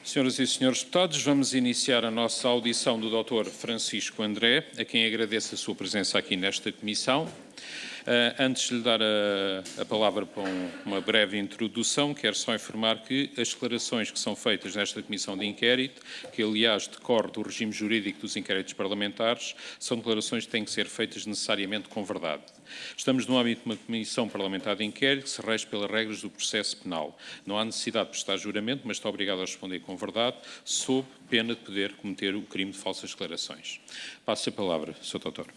Senhoras e senhores deputados, vamos iniciar a nossa audição do Dr. Francisco André, a quem agradeço a sua presença aqui nesta comissão. Antes de lhe dar a palavra para uma breve introdução, quero só informar que as declarações que são feitas nesta comissão de inquérito, que aliás decorre do regime jurídico dos inquéritos parlamentares, são declarações que têm que ser feitas necessariamente com verdade. Estamos no âmbito de uma comissão parlamentar de inquérito que se rege pelas regras do processo penal. Não há necessidade de prestar juramento, mas está obrigado a responder com verdade, sob pena de poder cometer o crime de falsas declarações. Passo a palavra, Sr. Doutor.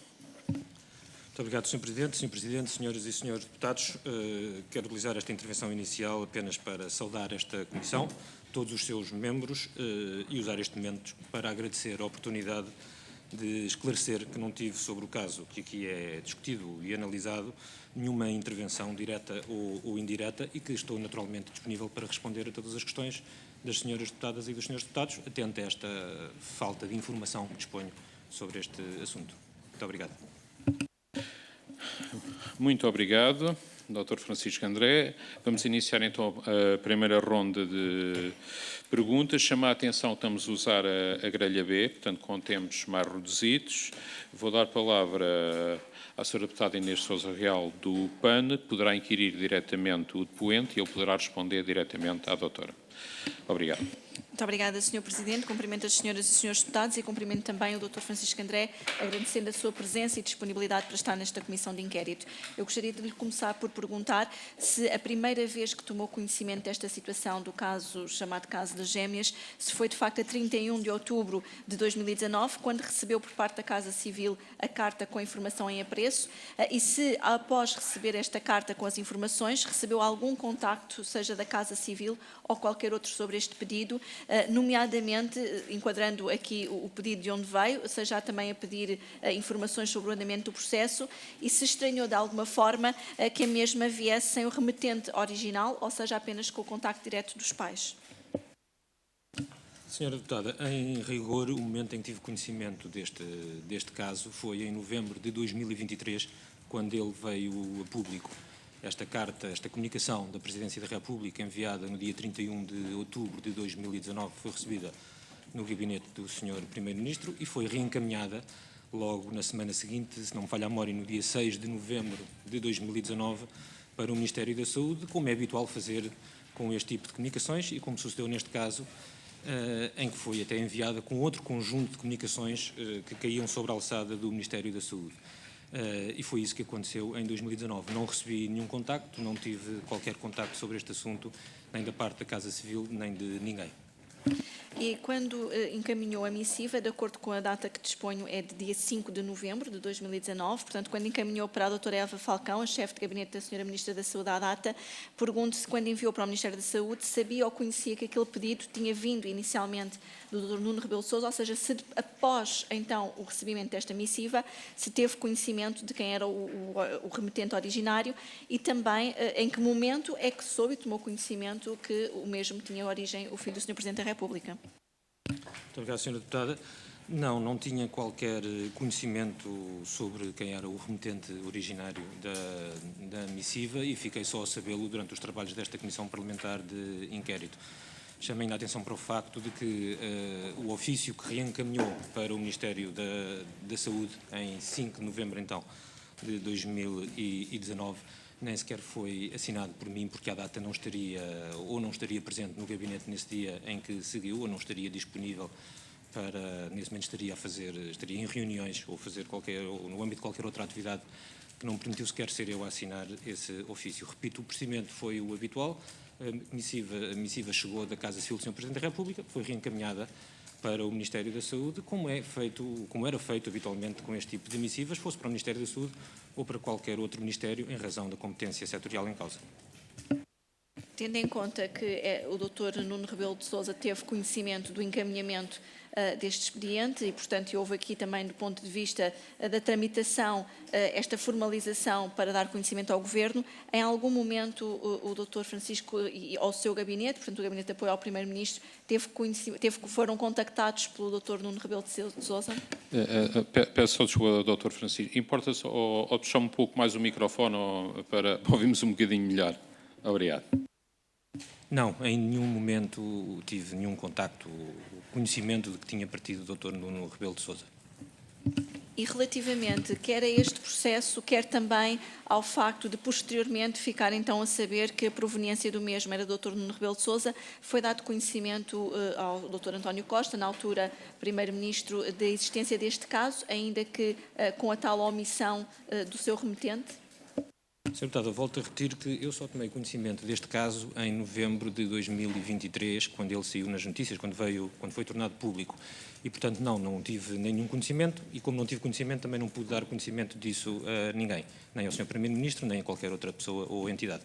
Muito obrigado, Sr. Presidente. Sr. Presidente, senhoras e senhores deputados, quero utilizar esta intervenção inicial apenas para saudar esta comissão, todos os seus membros e usar este momento para agradecer a oportunidade de esclarecer que não tive sobre o caso que aqui é discutido e analisado nenhuma intervenção direta ou indireta e que estou naturalmente disponível para responder a todas as questões das senhoras deputadas e dos senhores deputados, atento a esta falta de informação que disponho sobre este assunto. Muito obrigado. Muito obrigado, Dr. Francisco André. Vamos iniciar então a primeira ronda de perguntas. Chama a atenção que estamos a usar a grelha B, portanto com tempos mais reduzidos. Vou dar a palavra à Sra. Deputada Inês Sousa Real do PAN, poderá inquirir diretamente o depoente e ele poderá responder diretamente à doutora. Obrigado. Muito obrigada, Sr. Presidente. Cumprimento as senhoras e senhores deputados e cumprimento também o Dr. Francisco André, agradecendo a sua presença e disponibilidade para estar nesta comissão de inquérito. Eu gostaria de lhe começar por perguntar se a primeira vez que tomou conhecimento desta situação do caso, chamado caso das gêmeas, se foi de facto a 31 de outubro de 2019, quando recebeu por parte da Casa Civil a carta com a informação em apreço, e se após receber esta carta com as informações, recebeu algum contacto, seja da Casa Civil ou qualquer outro sobre este pedido, nomeadamente, enquadrando aqui o pedido de onde veio, seja também a pedir informações sobre o andamento do processo e se estranhou de alguma forma que a mesma viesse sem o remetente original, ou seja, apenas com o contacto direto dos pais. Senhora Deputada, em rigor, o momento em que tive conhecimento deste caso foi em novembro de 2023, quando ele veio a público. Esta carta, esta comunicação da Presidência da República, enviada no dia 31 de outubro de 2019, foi recebida no gabinete do Sr. Primeiro-Ministro e foi reencaminhada logo na semana seguinte, se não me falha a memória, no dia 6 de novembro de 2019, para o Ministério da Saúde, como é habitual fazer com este tipo de comunicações e como sucedeu neste caso, em que foi até enviada com outro conjunto de comunicações que caíam sobre a alçada do Ministério da Saúde. E foi isso que aconteceu em 2019. Não recebi nenhum contacto, não tive qualquer contacto sobre este assunto, nem da parte da Casa Civil, nem de ninguém. E quando encaminhou a missiva, de acordo com a data que disponho, é de dia 5 de novembro de 2019, portanto, quando encaminhou para a doutora Eva Falcão, a chefe de gabinete da senhora Ministra da Saúde à data, pergunto-se, quando enviou para o Ministério da Saúde, sabia ou conhecia que aquele pedido tinha vindo inicialmente do Dr. Nuno Rebelo de Sousa, ou seja, se após, então, o recebimento desta missiva, se teve conhecimento de quem era o remetente originário e também em que momento é que soube e tomou conhecimento que o mesmo tinha origem o filho do Sr. Presidente da República. Muito obrigado, Sra. Deputada. Não tinha qualquer conhecimento sobre quem era o remetente originário da missiva e fiquei só a sabê-lo durante os trabalhos desta Comissão Parlamentar de Inquérito. Chamei a atenção para o facto de que o ofício que reencaminhou para o Ministério da Saúde em 5 de novembro, então, de 2019, nem sequer foi assinado por mim, porque à data não estaria presente no gabinete nesse dia em que seguiu, ou não estaria disponível para, nesse momento estaria em reuniões ou ou no âmbito de qualquer outra atividade que não me permitiu sequer ser eu a assinar esse ofício. Repito, o procedimento foi o habitual, a missiva chegou da Casa Civil do Sr. Presidente da República, foi reencaminhada para o Ministério da Saúde, como era feito habitualmente com este tipo de missivas, fosse para o Ministério da Saúde ou para qualquer outro Ministério, em razão da competência setorial em causa. Tendo em conta que o Dr. Nuno Rebelo de Sousa teve conhecimento do encaminhamento deste expediente e, portanto, houve aqui também, do ponto de vista da tramitação, esta formalização para dar conhecimento ao Governo, em algum momento o Dr. Francisco e ao seu gabinete, portanto, o Gabinete de Apoio ao Primeiro-Ministro, foram contactados pelo Dr. Nuno Rebelo de Sousa? Peço só desculpa, Dr. Francisco. Importa só ou puxar um pouco mais o microfone para ouvirmos um bocadinho melhor. Obrigado. Não, em nenhum momento tive nenhum contacto, conhecimento de que tinha partido o Dr. Nuno Rebelo de Sousa. E relativamente quer a este processo, quer também ao facto de posteriormente ficar então a saber que a proveniência do mesmo era do Dr. Nuno Rebelo de Sousa, foi dado conhecimento ao Dr. António Costa, na altura Primeiro-Ministro, da existência deste caso, ainda que com a tal omissão do seu remetente? Sr. Deputado, eu volto a repetir que eu só tomei conhecimento deste caso em novembro de 2023, quando ele saiu nas notícias, quando foi tornado público. E, portanto, não tive nenhum conhecimento e, como não tive conhecimento, também não pude dar conhecimento disso a ninguém, nem ao Sr. Primeiro-Ministro, nem a qualquer outra pessoa ou entidade.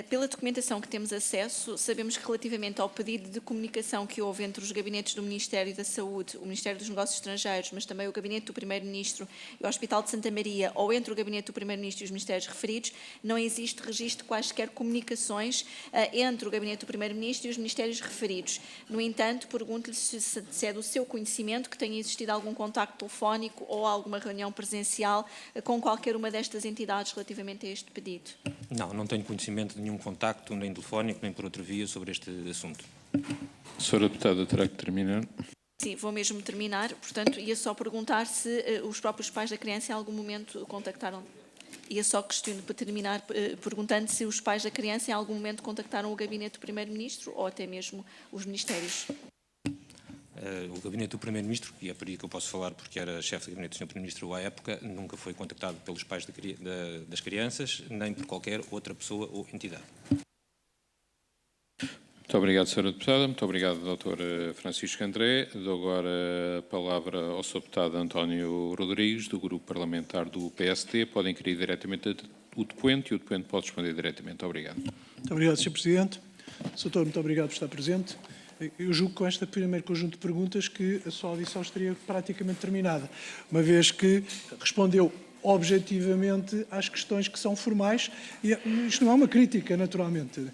Pela documentação que temos acesso, sabemos que relativamente ao pedido de comunicação que houve entre os gabinetes do Ministério da Saúde, o Ministério dos Negócios Estrangeiros, mas também o gabinete do Primeiro-Ministro e o Hospital de Santa Maria, ou entre o gabinete do Primeiro-Ministro e os Ministérios referidos, não existe registro de quaisquer comunicações entre o gabinete do Primeiro-Ministro e os Ministérios referidos. No entanto, pergunto-lhe se é do seu conhecimento que tenha existido algum contacto telefónico ou alguma reunião presencial com qualquer uma destas entidades relativamente a este pedido. Não tenho conhecimento de nenhum contacto, nem telefónico, nem por outra via, sobre este assunto. Sra. Deputada, terá que terminar. Sim, vou mesmo terminar. Portanto, ia só perguntar se os próprios pais da criança em algum momento contactaram. Ia só questionar, para terminar, perguntando se os pais da criança em algum momento contactaram o gabinete do Primeiro-Ministro ou até mesmo os Ministérios. O gabinete do Primeiro-Ministro, e é por aí que eu posso falar porque era chefe de gabinete do Sr. Primeiro-Ministro à época, nunca foi contactado pelos pais das crianças, nem por qualquer outra pessoa ou entidade. Muito obrigado, Sra. Deputada. Muito obrigado, Dr. Francisco André. Dou agora a palavra ao Sr. Deputado António Rodrigues, do Grupo Parlamentar do PSD. Podem inquirir diretamente o depoente e o depoente pode responder diretamente. Obrigado. Muito obrigado, Sr. Presidente. Sr. Doutor, muito obrigado por estar presente. Eu julgo com este primeiro conjunto de perguntas que a sua audição estaria praticamente terminada, uma vez que respondeu objetivamente às questões que são formais, e isto não é uma crítica, naturalmente.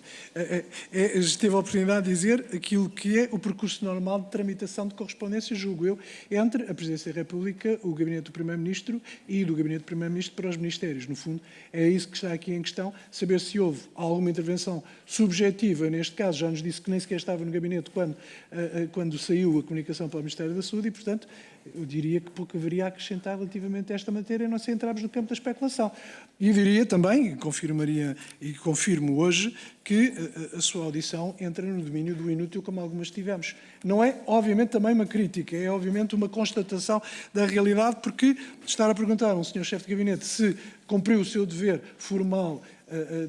Teve a oportunidade de dizer aquilo que é o percurso normal de tramitação de correspondência, julgo eu, entre a Presidência da República, o Gabinete do Primeiro-Ministro e do Gabinete do Primeiro-Ministro para os Ministérios. No fundo, é isso que está aqui em questão, saber se houve alguma intervenção subjetiva, neste caso, já nos disse que nem sequer estava no Gabinete quando saiu a comunicação para o Ministério da Saúde e, portanto, eu diria que pouco haveria a acrescentar relativamente a esta matéria, a não ser entrarmos no campo da especulação. E diria também, confirmaria e confirmo hoje, que a sua audição entra no domínio do inútil, como algumas tivemos. Não é, obviamente, também uma crítica, é, obviamente, uma constatação da realidade, porque estar a perguntar a um senhor chefe de gabinete se cumpriu o seu dever formal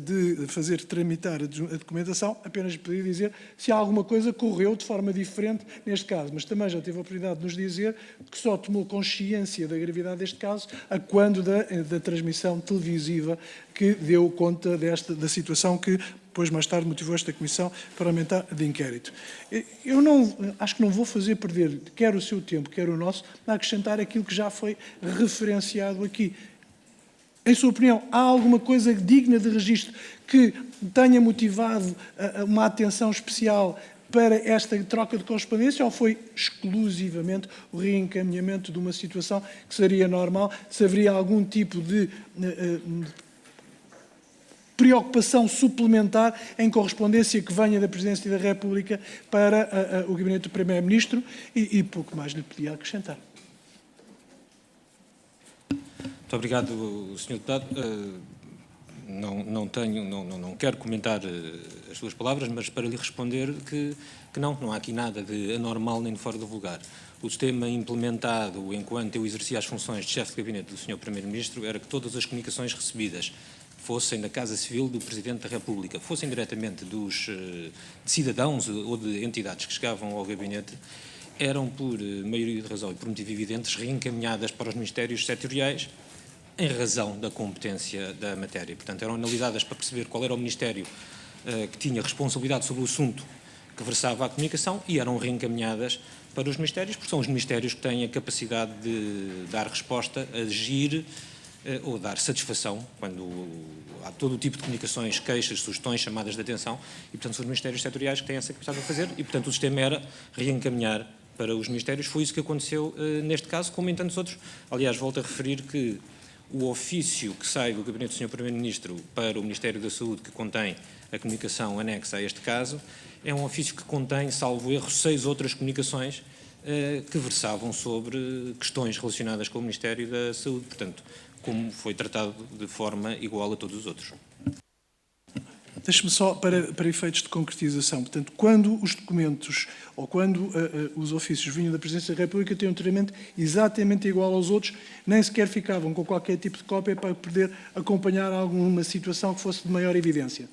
de fazer tramitar a documentação, apenas podia dizer se alguma coisa correu de forma diferente neste caso, mas também já teve a oportunidade de nos dizer que só tomou consciência da gravidade deste caso a quando da transmissão televisiva que deu conta da situação que depois, mais tarde, motivou esta Comissão Parlamentar de Inquérito. Eu acho que não vou fazer perder quer o seu tempo, quer o nosso, a acrescentar aquilo que já foi referenciado aqui. Em sua opinião, há alguma coisa digna de registro que tenha motivado uma atenção especial para esta troca de correspondência ou foi exclusivamente o reencaminhamento de uma situação que seria normal? Se haveria algum tipo de preocupação suplementar em correspondência que venha da Presidência da República para o Gabinete do Primeiro-Ministro e pouco mais lhe podia acrescentar. Muito obrigado, Sr. Deputado. Não quero comentar as suas palavras, mas para lhe responder que não há aqui nada de anormal nem de fora do vulgar. O sistema implementado enquanto eu exercia as funções de chefe de gabinete do Sr. Primeiro-Ministro era que todas as comunicações recebidas fossem da Casa Civil do Presidente da República, fossem diretamente de cidadãos ou de entidades que chegavam ao gabinete, eram por maioria de razão e por motivo evidentes reencaminhadas para os ministérios setoriais em razão da competência da matéria. Portanto, eram analisadas para perceber qual era o ministério que tinha responsabilidade sobre o assunto que versava a comunicação e eram reencaminhadas para os ministérios, porque são os ministérios que têm a capacidade de dar resposta, agir ou dar satisfação quando há todo o tipo de comunicações, queixas, sugestões, chamadas de atenção e, portanto, são os ministérios setoriais que têm essa capacidade de fazer e, portanto, o sistema era reencaminhar para os ministérios. Foi isso que aconteceu neste caso, como em tantos outros. Aliás, volto a referir que o ofício que sai do Gabinete do Sr. Primeiro-Ministro para o Ministério da Saúde, que contém a comunicação anexa a este caso, é um ofício que contém, salvo erro, 6 outras comunicações que versavam sobre questões relacionadas com o Ministério da Saúde. Portanto, como foi tratado de forma igual a todos os outros. Deixe-me só, para efeitos de concretização, portanto, quando os documentos ou quando os ofícios vinham da Presidência da República, tinham um tratamento exatamente igual aos outros, nem sequer ficavam com qualquer tipo de cópia para poder acompanhar alguma situação que fosse de maior evidência.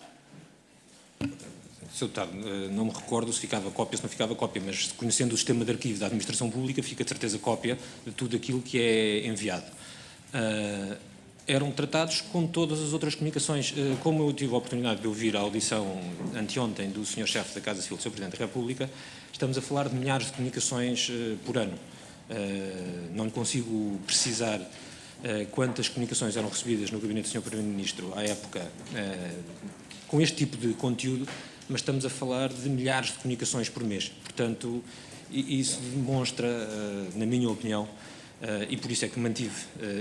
Sr. Deputado, não me recordo se ficava cópia, se não ficava cópia, mas conhecendo o sistema de arquivo da Administração Pública, fica de certeza cópia de tudo aquilo que é enviado. Eram tratados com todas as outras comunicações. Como eu tive a oportunidade de ouvir a audição anteontem do Sr. Chefe da Casa Civil do Sr. Presidente da República, estamos a falar de milhares de comunicações por ano. Não consigo precisar quantas comunicações eram recebidas no gabinete do Sr. Primeiro-Ministro à época com este tipo de conteúdo, mas estamos a falar de milhares de comunicações por mês. Portanto, isso demonstra, na minha opinião, e por isso é que mantive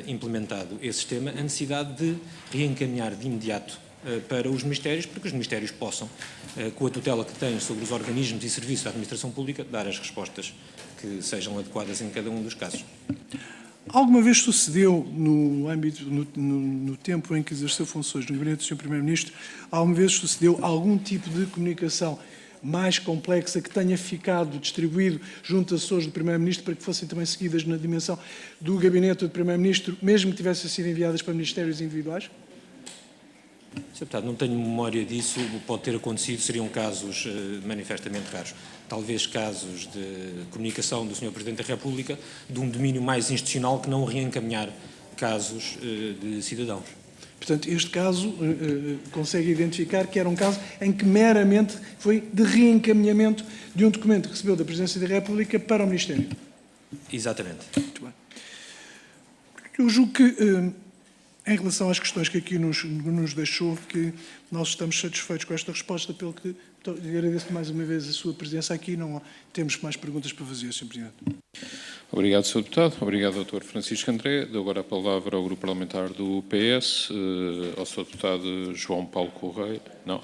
implementado esse sistema, a necessidade de reencaminhar de imediato para os Ministérios, para que os Ministérios possam, com a tutela que têm sobre os organismos e serviços da administração pública, dar as respostas que sejam adequadas em cada um dos casos. Alguma vez sucedeu, no âmbito, no tempo em que exerceu funções no gabinete do Sr. Primeiro-Ministro, alguma vez sucedeu algum tipo de comunicação mais complexa que tenha ficado distribuído junto a assessores do Primeiro-Ministro para que fossem também seguidas na dimensão do gabinete do Primeiro-Ministro, mesmo que tivessem sido enviadas para ministérios individuais? Sr. Deputado, não tenho memória disso, pode ter acontecido, seriam casos manifestamente raros. Talvez casos de comunicação do Sr. Presidente da República de um domínio mais institucional que não reencaminhar casos de cidadãos. Portanto, este caso consegue identificar que era um caso em que meramente foi de reencaminhamento de um documento que recebeu da Presidência da República para o Ministério. Exatamente. Muito bem. Eu julgo que, em relação às questões que aqui nos deixou, que nós estamos satisfeitos com esta resposta, pelo que agradeço mais uma vez a sua presença aqui. Não temos mais perguntas para fazer, Sr. Presidente. Obrigado, Sr. Deputado. Obrigado, Dr. Francisco André. Dou agora a palavra ao Grupo Parlamentar do PS, ao Sr. Deputado João Paulo Correia. Não,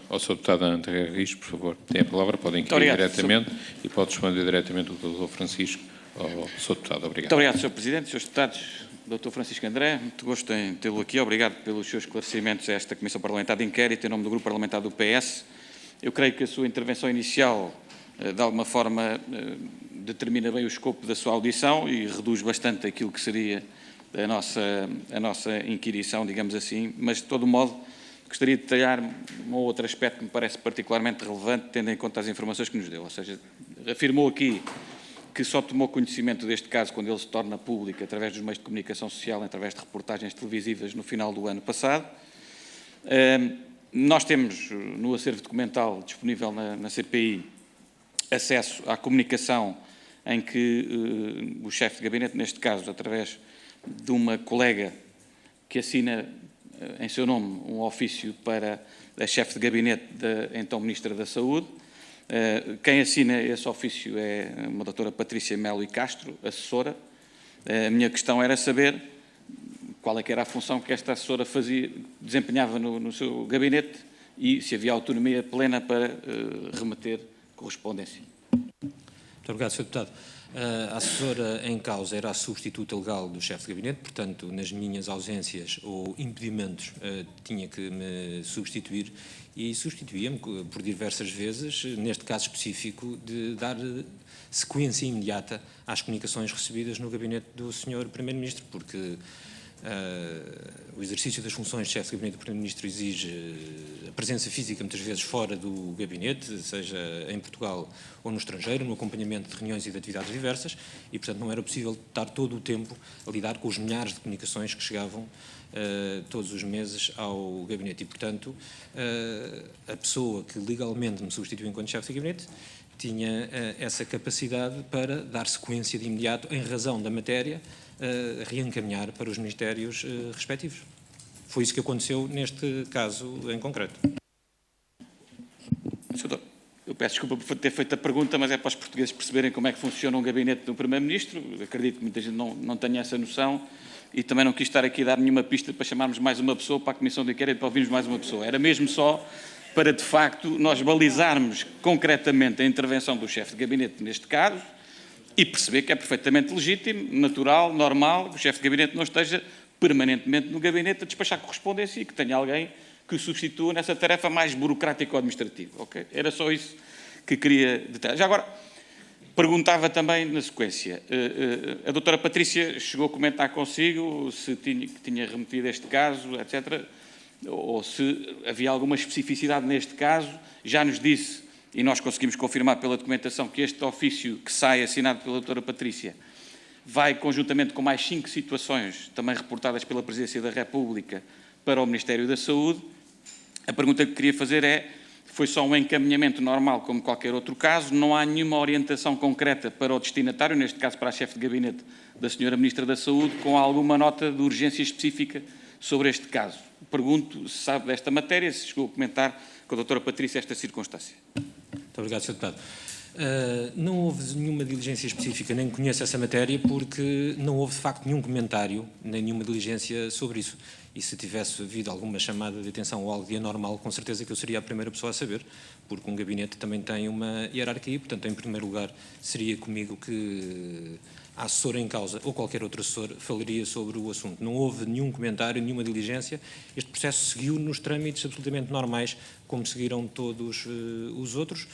ao Sr. Deputado André Rios, por favor. Tem a palavra, pode inquirir diretamente e pode responder diretamente o Dr. Francisco ao Sr. Deputado. Obrigado. Muito obrigado, Sr. Presidente, Srs. Deputados, Dr. Francisco André. Muito gosto em tê-lo aqui. Obrigado pelos seus esclarecimentos a esta Comissão Parlamentar de Inquérito em nome do Grupo Parlamentar do PS. Eu creio que a sua intervenção inicial, de alguma forma, determina bem o escopo da sua audição e reduz bastante aquilo que seria a nossa inquirição, digamos assim, mas, de todo modo, gostaria de detalhar um ou outro aspecto que me parece particularmente relevante, tendo em conta as informações que nos deu. Ou seja, afirmou aqui que só tomou conhecimento deste caso quando ele se torna público através dos meios de comunicação social, através de reportagens televisivas no final do ano passado. Nós temos no acervo documental disponível na CPI acesso à comunicação em que o chefe de gabinete, neste caso, através de uma colega que assina em seu nome um ofício para a chefe de gabinete da então Ministra da Saúde. Quem assina esse ofício é uma doutora Patrícia Melo e Castro, assessora. A minha questão era saber qual é que era a função que esta assessora desempenhava no seu gabinete e se havia autonomia plena para remeter correspondência. Muito obrigado, Sr. Deputado. A assessora em causa era a substituta legal do chefe de gabinete, portanto, nas minhas ausências ou impedimentos, tinha que me substituir e substituía-me por diversas vezes, neste caso específico, de dar sequência imediata às comunicações recebidas no gabinete do Sr. Primeiro-Ministro, porque o exercício das funções de chefe de gabinete do Primeiro-Ministro exige a presença física, muitas vezes, fora do gabinete, seja em Portugal ou no estrangeiro, no acompanhamento de reuniões e de atividades diversas, e, portanto, não era possível estar todo o tempo a lidar com os milhares de comunicações que chegavam todos os meses ao gabinete. E, portanto, a pessoa que legalmente me substituiu enquanto chefe de gabinete tinha essa capacidade para dar sequência de imediato, em razão da matéria, reencaminhar para os ministérios respectivos. Foi isso que aconteceu neste caso em concreto. Senhor, eu peço desculpa por ter feito a pergunta, mas é para os portugueses perceberem como é que funciona um gabinete do Primeiro-Ministro. Acredito que muita gente não tenha essa noção e também não quis estar aqui a dar nenhuma pista para chamarmos mais uma pessoa para a Comissão de Inquérito, para ouvirmos mais uma pessoa. Era mesmo só para, de facto, nós balizarmos concretamente a intervenção do chefe de gabinete neste caso e perceber que é perfeitamente legítimo, natural, normal, que o chefe de gabinete não esteja permanentemente no gabinete a despachar correspondência e que tenha alguém que o substitua nessa tarefa mais burocrática ou administrativa. Okay? Era só isso que queria detalhar. Já agora, perguntava também na sequência, a doutora Patrícia chegou a comentar consigo se tinha remetido este caso, etc., ou se havia alguma especificidade neste caso. Já nos disse, e nós conseguimos confirmar pela documentação, que este ofício que sai assinado pela doutora Patrícia vai conjuntamente com mais 5 situações, também reportadas pela Presidência da República, para o Ministério da Saúde. A pergunta que queria fazer é, foi só um encaminhamento normal, como qualquer outro caso, não há nenhuma orientação concreta para o destinatário, neste caso para a chefe de gabinete da Sra. Ministra da Saúde, com alguma nota de urgência específica sobre este caso. Pergunto se sabe desta matéria, se chegou a comentar com a doutora Patrícia esta circunstância. Muito obrigado, Sr. Deputado. Não houve nenhuma diligência específica, nem conheço essa matéria, porque não houve, de facto, nenhum comentário, nem nenhuma diligência sobre isso. E se tivesse havido alguma chamada de atenção ou algo de anormal, com certeza que eu seria a primeira pessoa a saber, porque um gabinete também tem uma hierarquia, portanto, em primeiro lugar, seria comigo que a assessora em causa, ou qualquer outro assessor, falaria sobre o assunto. Não houve nenhum comentário, nenhuma diligência. Este processo seguiu nos trâmites absolutamente normais, como seguiram todos os outros.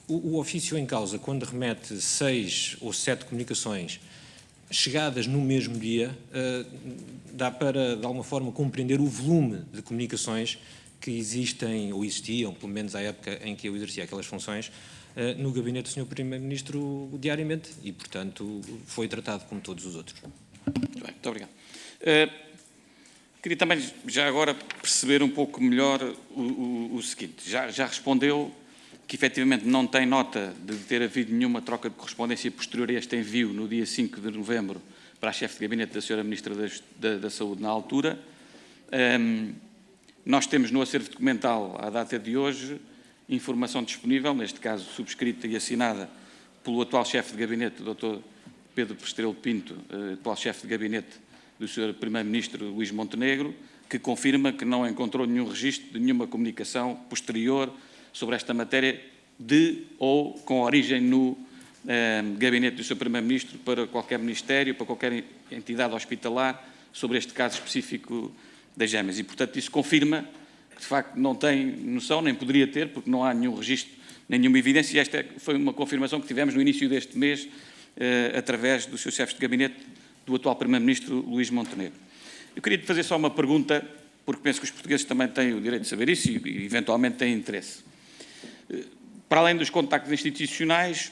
O ofício em causa, quando remete 6 ou 7 comunicações chegadas no mesmo dia, dá para, de alguma forma, compreender o volume de comunicações que existem, ou existiam, pelo menos à época em que eu exercia aquelas funções, no gabinete do Sr. Primeiro-Ministro diariamente e, portanto, foi tratado como todos os outros. Muito bem, muito obrigado. Queria também, já agora, perceber um pouco melhor o seguinte. Já respondeu que efetivamente não tem nota de ter havido nenhuma troca de correspondência posterior a este envio no dia 5 de novembro para a chefe de gabinete da Sra. Ministra da Saúde na altura. Nós temos no acervo documental, à data de hoje, informação disponível, neste caso subscrita e assinada pelo atual chefe de gabinete, o Dr. Pedro Pestrelo Pinto, atual chefe de gabinete do Sr. Primeiro-Ministro Luís Montenegro, que confirma que não encontrou nenhum registro de nenhuma comunicação posterior sobre esta matéria de ou com origem no gabinete do Sr. Primeiro-Ministro para qualquer ministério, para qualquer entidade hospitalar, sobre este caso específico das gêmeas. E, portanto, isso confirma que, de facto, não tem noção, nem poderia ter, porque não há nenhum registro, nenhuma evidência. E esta foi uma confirmação que tivemos no início deste mês, através dos seus chefes de gabinete, do atual Primeiro-Ministro Luís Montenegro. Eu queria fazer só uma pergunta, porque penso que os portugueses também têm o direito de saber isso e eventualmente têm interesse. Para além dos contactos institucionais,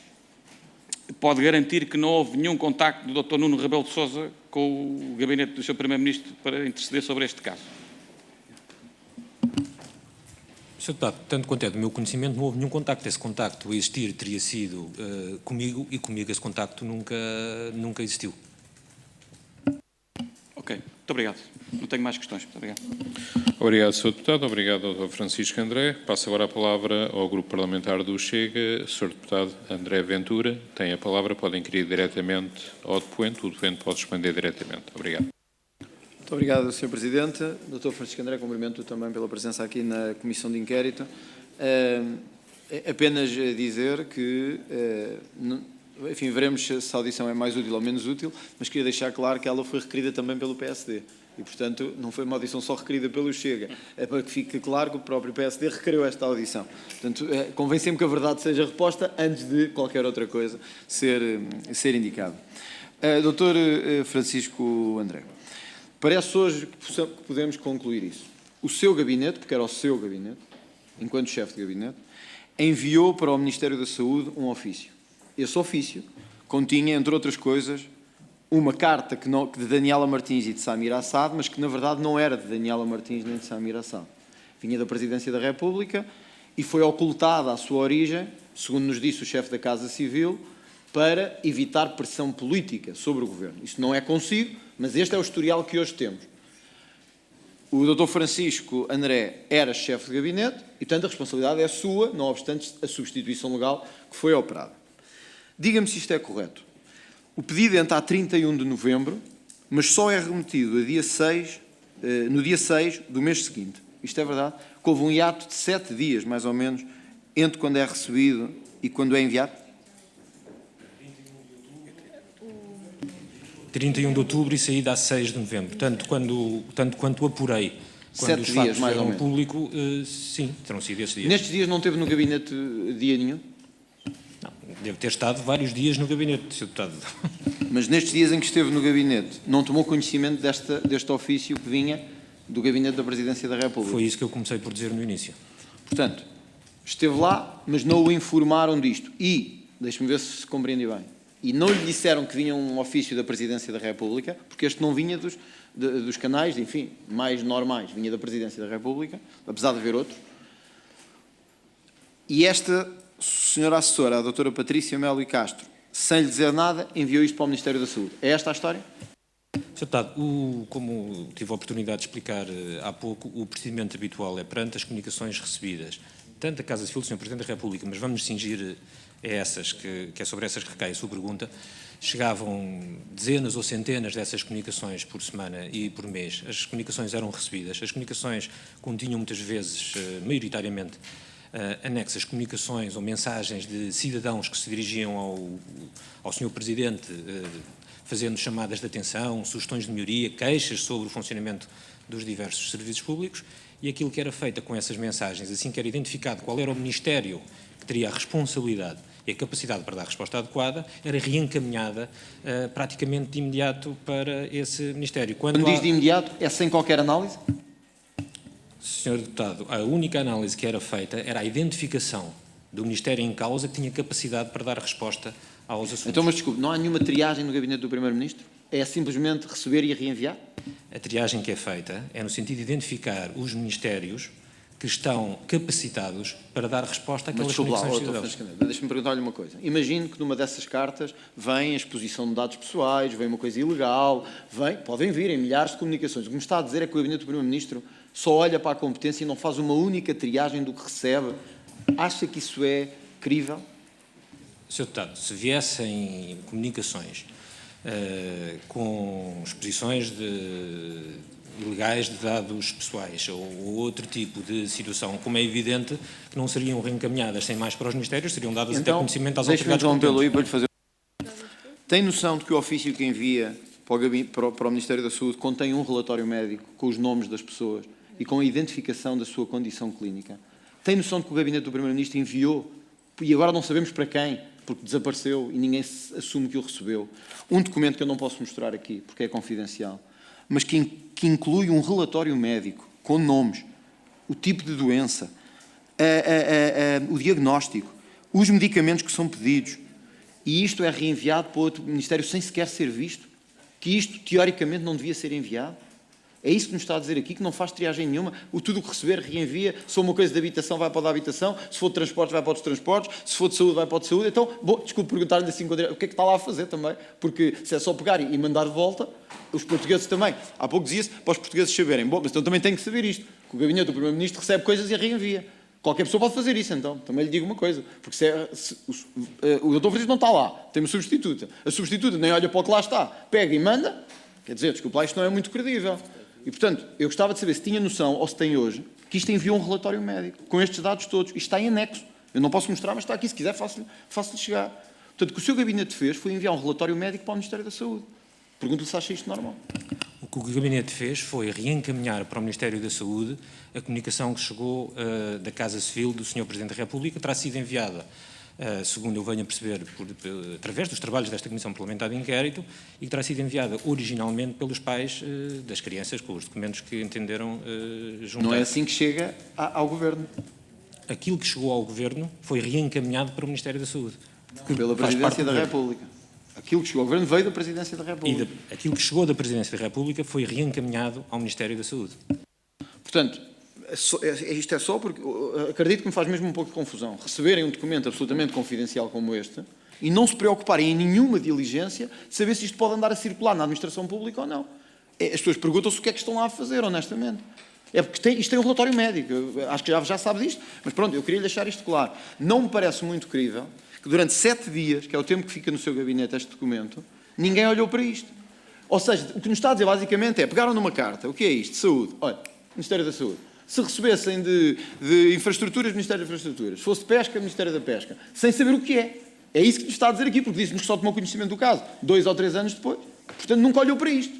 pode garantir que não houve nenhum contacto do Dr. Nuno Rebelo de Sousa com o gabinete do Sr. Primeiro-Ministro para interceder sobre este caso? Sr. Deputado, tanto quanto é do meu conhecimento, não houve nenhum contacto. Esse contacto a existir teria sido comigo e comigo esse contacto nunca existiu. Ok, muito obrigado. Não tenho mais questões. Muito obrigado. Obrigado, Sr. Deputado. Obrigado, Dr. Francisco André. Passo agora a palavra ao Grupo Parlamentar do Chega. Sr. Deputado André Ventura tem a palavra. Podem inquirir diretamente ao depoente. O depoente pode responder diretamente. Obrigado. Muito obrigado, Sr. Presidente. Dr. Francisco André, cumprimento também pela presença aqui na Comissão de Inquérito. Apenas dizer que, enfim, veremos se a audição é mais útil ou menos útil, mas queria deixar claro que ela foi requerida também pelo PSD. E, portanto, não foi uma audição só requerida pelo Chega. É para que fique claro que o próprio PSD requeriu esta audição. Portanto, convém sempre que a verdade seja reposta antes de qualquer outra coisa ser indicado. Dr. Francisco André, parece hoje que podemos concluir isso. O seu gabinete, porque era o seu gabinete, enquanto chefe de gabinete, enviou para o Ministério da Saúde um ofício. Esse ofício continha, entre outras coisas, uma carta de Daniela Martins e de Samir Assad, mas que na verdade não era de Daniela Martins nem de Samir Assad. Vinha da Presidência da República e foi ocultada a sua origem, segundo nos disse o chefe da Casa Civil, para evitar pressão política sobre o Governo. Isso não é consigo, mas este é o historial que hoje temos. O Dr. Francisco André era chefe de gabinete e, portanto, a responsabilidade é sua, não obstante a substituição legal que foi operada. Diga-me se isto é correto. O pedido entra a 31 de novembro, mas só é remetido no dia 6 do mês seguinte. isto é verdade, que houve um hiato de 7 dias, mais ou menos, entre quando é recebido e quando é enviado? 31 de outubro e saída a 6 de novembro. Tanto quanto apurei, quando 7 os dias, fatos mais ou vieram ao menos. público, sim, terão sido esses dias. Nestes dias não teve no gabinete dia nenhum? Não, deve ter estado vários dias no gabinete, Sr. Deputado. Mas nestes dias em que esteve no gabinete, não tomou conhecimento deste ofício que vinha do gabinete da Presidência da República? Foi isso que eu comecei por dizer no início. Portanto, esteve lá, mas não o informaram disto. E, deixe-me ver se compreendi bem, e não lhe disseram que vinha um ofício da Presidência da República, porque este não vinha dos canais, enfim, mais normais, vinha da Presidência da República, apesar de haver outros. E esta senhora assessora, a doutora Patrícia Melo e Castro, sem lhe dizer nada, enviou isto para o Ministério da Saúde. É esta a história? Sr. Deputado, como tive a oportunidade de explicar há pouco, o procedimento habitual é perante as comunicações recebidas, tanto da Casa Civil do Sr. Presidente da República, mas vamos cingir a essas, que é sobre essas que recai a sua pergunta, chegavam dezenas ou centenas dessas comunicações por semana e por mês. As comunicações eram recebidas, as comunicações continham muitas vezes, maioritariamente, anexas comunicações ou mensagens de cidadãos que se dirigiam ao Sr. Presidente, fazendo chamadas de atenção, sugestões de melhoria, queixas sobre o funcionamento dos diversos serviços públicos, e aquilo que era feito com essas mensagens, assim que era identificado qual era o Ministério que teria a responsabilidade e a capacidade para dar a resposta adequada, era reencaminhada praticamente de imediato para esse Ministério. Quando diz de imediato, é sem qualquer análise? Sr. Deputado, a única análise que era feita era a identificação do Ministério em causa que tinha capacidade para dar resposta aos assuntos. Então, mas desculpe, não há nenhuma triagem no gabinete do Primeiro-Ministro? É simplesmente receber e reenviar? A triagem que é feita é no sentido de identificar os ministérios que estão capacitados para dar resposta àquelas condições de cidadãos. Deixa-me perguntar-lhe uma coisa. Imagino que numa dessas cartas vem a exposição de dados pessoais, vem uma coisa ilegal, podem vir em milhares de comunicações. O que me está a dizer é que o gabinete do Primeiro-Ministro só olha para a competência e não faz uma única triagem do que recebe. Acha que isso é crível? Sr. Deputado, se viessem comunicações com exposições ilegais de dados pessoais ou outro tipo de situação, como é evidente que não seriam reencaminhadas sem mais para os ministérios, seriam dadas até conhecimento às autoridades competentes. Tem noção de que o ofício que envia para o Ministério da Saúde contém um relatório médico com os nomes das pessoas e com a identificação da sua condição clínica? Tem noção de que o gabinete do Primeiro-Ministro enviou, e agora não sabemos para quem, porque desapareceu e ninguém assume que o recebeu, um documento que eu não posso mostrar aqui, porque é confidencial, mas que inclui um relatório médico com nomes, o tipo de doença, o diagnóstico, os medicamentos que são pedidos, e isto é reenviado para outro Ministério sem sequer ser visto, que isto, teoricamente, não devia ser enviado? É isso que nos está a dizer aqui, que não faz triagem nenhuma. Tudo o que receber, reenvia. Se for uma coisa de habitação, vai para o da habitação. Se for de transportes, vai para o dos transportes. Se for de saúde, vai para o de saúde. Então, desculpe perguntar-lhe assim, o que é que está lá a fazer também? Porque se é só pegar e mandar de volta, os portugueses também. Há pouco dizia-se para os portugueses saberem. Mas então também tem que saber isto. Que o gabinete do Primeiro-Ministro recebe coisas e reenvia. Qualquer pessoa pode fazer isso, então. Também lhe digo uma coisa. Porque o doutor Francisco não está lá. Tem uma substituta. A substituta nem olha para o que lá está. Pega e manda. Quer dizer, desculpe lá, isto não é muito credível. E, portanto, eu gostava de saber se tinha noção, ou se tem hoje, que isto enviou um relatório médico, com estes dados todos. Isto está em anexo. Eu não posso mostrar, mas está aqui. Se quiser, faço-lhe chegar. Portanto, o que o seu gabinete fez foi enviar um relatório médico para o Ministério da Saúde. Pergunto-lhe se acha isto normal. O que o gabinete fez foi reencaminhar para o Ministério da Saúde a comunicação que chegou da Casa Civil do Sr. Presidente da República, terá sido enviada, segundo eu venho a perceber, através dos trabalhos desta Comissão Parlamentar de Inquérito, e que terá sido enviada originalmente pelos pais das crianças, com os documentos que entenderam juntar. Não é assim que chega ao Governo? Aquilo que chegou ao Governo foi reencaminhado para o Ministério da Saúde. Pela Presidência da República. Aquilo que chegou ao Governo veio da Presidência da República. Aquilo que chegou da Presidência da República foi reencaminhado ao Ministério da Saúde. Portanto, isto é só porque acredito que me faz mesmo um pouco de confusão receberem um documento absolutamente confidencial como este e não se preocuparem em nenhuma diligência de saber se isto pode andar a circular na administração pública ou não. As pessoas perguntam-se o que é que estão lá a fazer, honestamente. É porque isto tem um relatório médico, eu acho que já sabe disto, mas pronto, eu queria deixar isto claro. Não me parece muito crível que durante 7 dias, que é o tempo que fica no seu gabinete este documento, ninguém olhou para isto. Ou seja, o que nos está a dizer basicamente é, pegaram numa carta, o que é isto? Saúde. Olha, Ministério da Saúde. Se recebessem de infraestruturas, Ministério das Infraestruturas. Se fosse de pesca, Ministério da Pesca. Sem saber o que é. É isso que nos está a dizer aqui, porque disse-nos que só tomou conhecimento do caso 2 ou 3 anos depois. Portanto, nunca olhou para isto.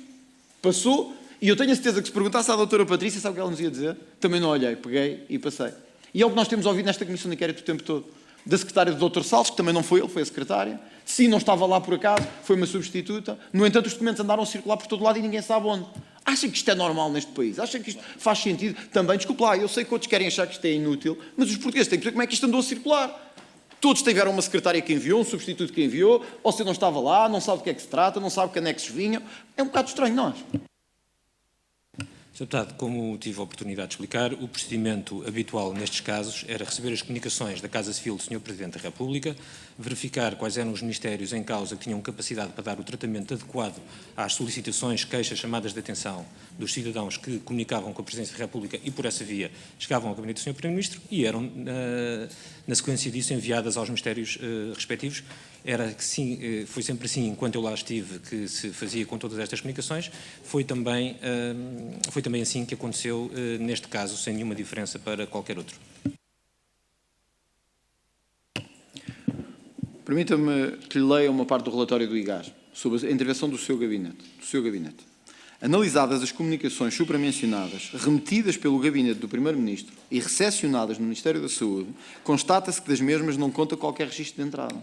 Passou, e eu tenho a certeza que se perguntasse à doutora Patrícia, sabe o que ela nos ia dizer? Também não olhei, peguei e passei. E é o que nós temos ouvido nesta Comissão de Inquérito o tempo todo. Da secretária do Dr. Salles, que também não foi ele, foi a secretária. Sim, não estava lá por acaso, foi uma substituta. No entanto, os documentos andaram a circular por todo lado e ninguém sabe onde. Acham que isto é normal neste país? Acham que isto faz sentido? Também, desculpe lá, eu sei que outros querem achar que isto é inútil, mas os portugueses têm que saber como é que isto andou a circular. Todos tiveram uma secretária que enviou, um substituto que enviou, ou você não estava lá, não sabe do que é que se trata, não sabe que anexos vinham. É um bocado estranho, nós. Sr. Deputado, como tive a oportunidade de explicar, o procedimento habitual nestes casos era receber as comunicações da Casa Civil do Sr. Presidente da República, verificar quais eram os ministérios em causa que tinham capacidade para dar o tratamento adequado às solicitações, queixas, chamadas de atenção dos cidadãos que comunicavam com a Presidência da República e, por essa via, chegavam ao gabinete do Sr. Primeiro-Ministro e eram, na sequência disso, enviadas aos ministérios respectivos. Era que sim, foi sempre assim, enquanto eu lá estive, que se fazia com todas estas comunicações. Foi também assim que aconteceu neste caso, sem nenhuma diferença para qualquer outro. Permita-me que lhe leia uma parte do relatório do IGAS sobre a intervenção do seu gabinete. Analisadas as comunicações supramencionadas, remetidas pelo gabinete do Primeiro-Ministro e recepcionadas no Ministério da Saúde, constata-se que das mesmas não conta qualquer registro de entrada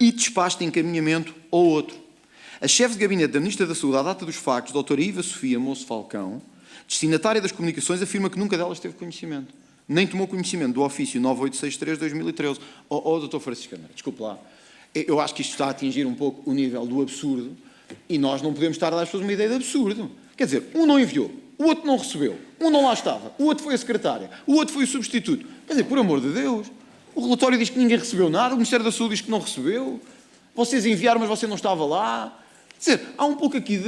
e despacho de encaminhamento ou outro. A chefe de gabinete da Ministra da Saúde, à data dos factos, doutora Iva Sofia Moço Falcão, destinatária das comunicações, afirma que nunca delas teve conhecimento. Nem tomou conhecimento do ofício 9863-2013. Doutor Francisco André, desculpe lá. Eu acho que isto está a atingir um pouco o nível do absurdo e nós não podemos estar a dar às pessoas uma ideia de absurdo. Quer dizer, um não enviou, o outro não recebeu, um não lá estava, o outro foi a secretária, o outro foi o substituto. Quer dizer, por amor de Deus, o relatório diz que ninguém recebeu nada, o Ministério da Saúde diz que não recebeu, vocês enviaram, mas você não estava lá. Quer dizer, há um pouco aqui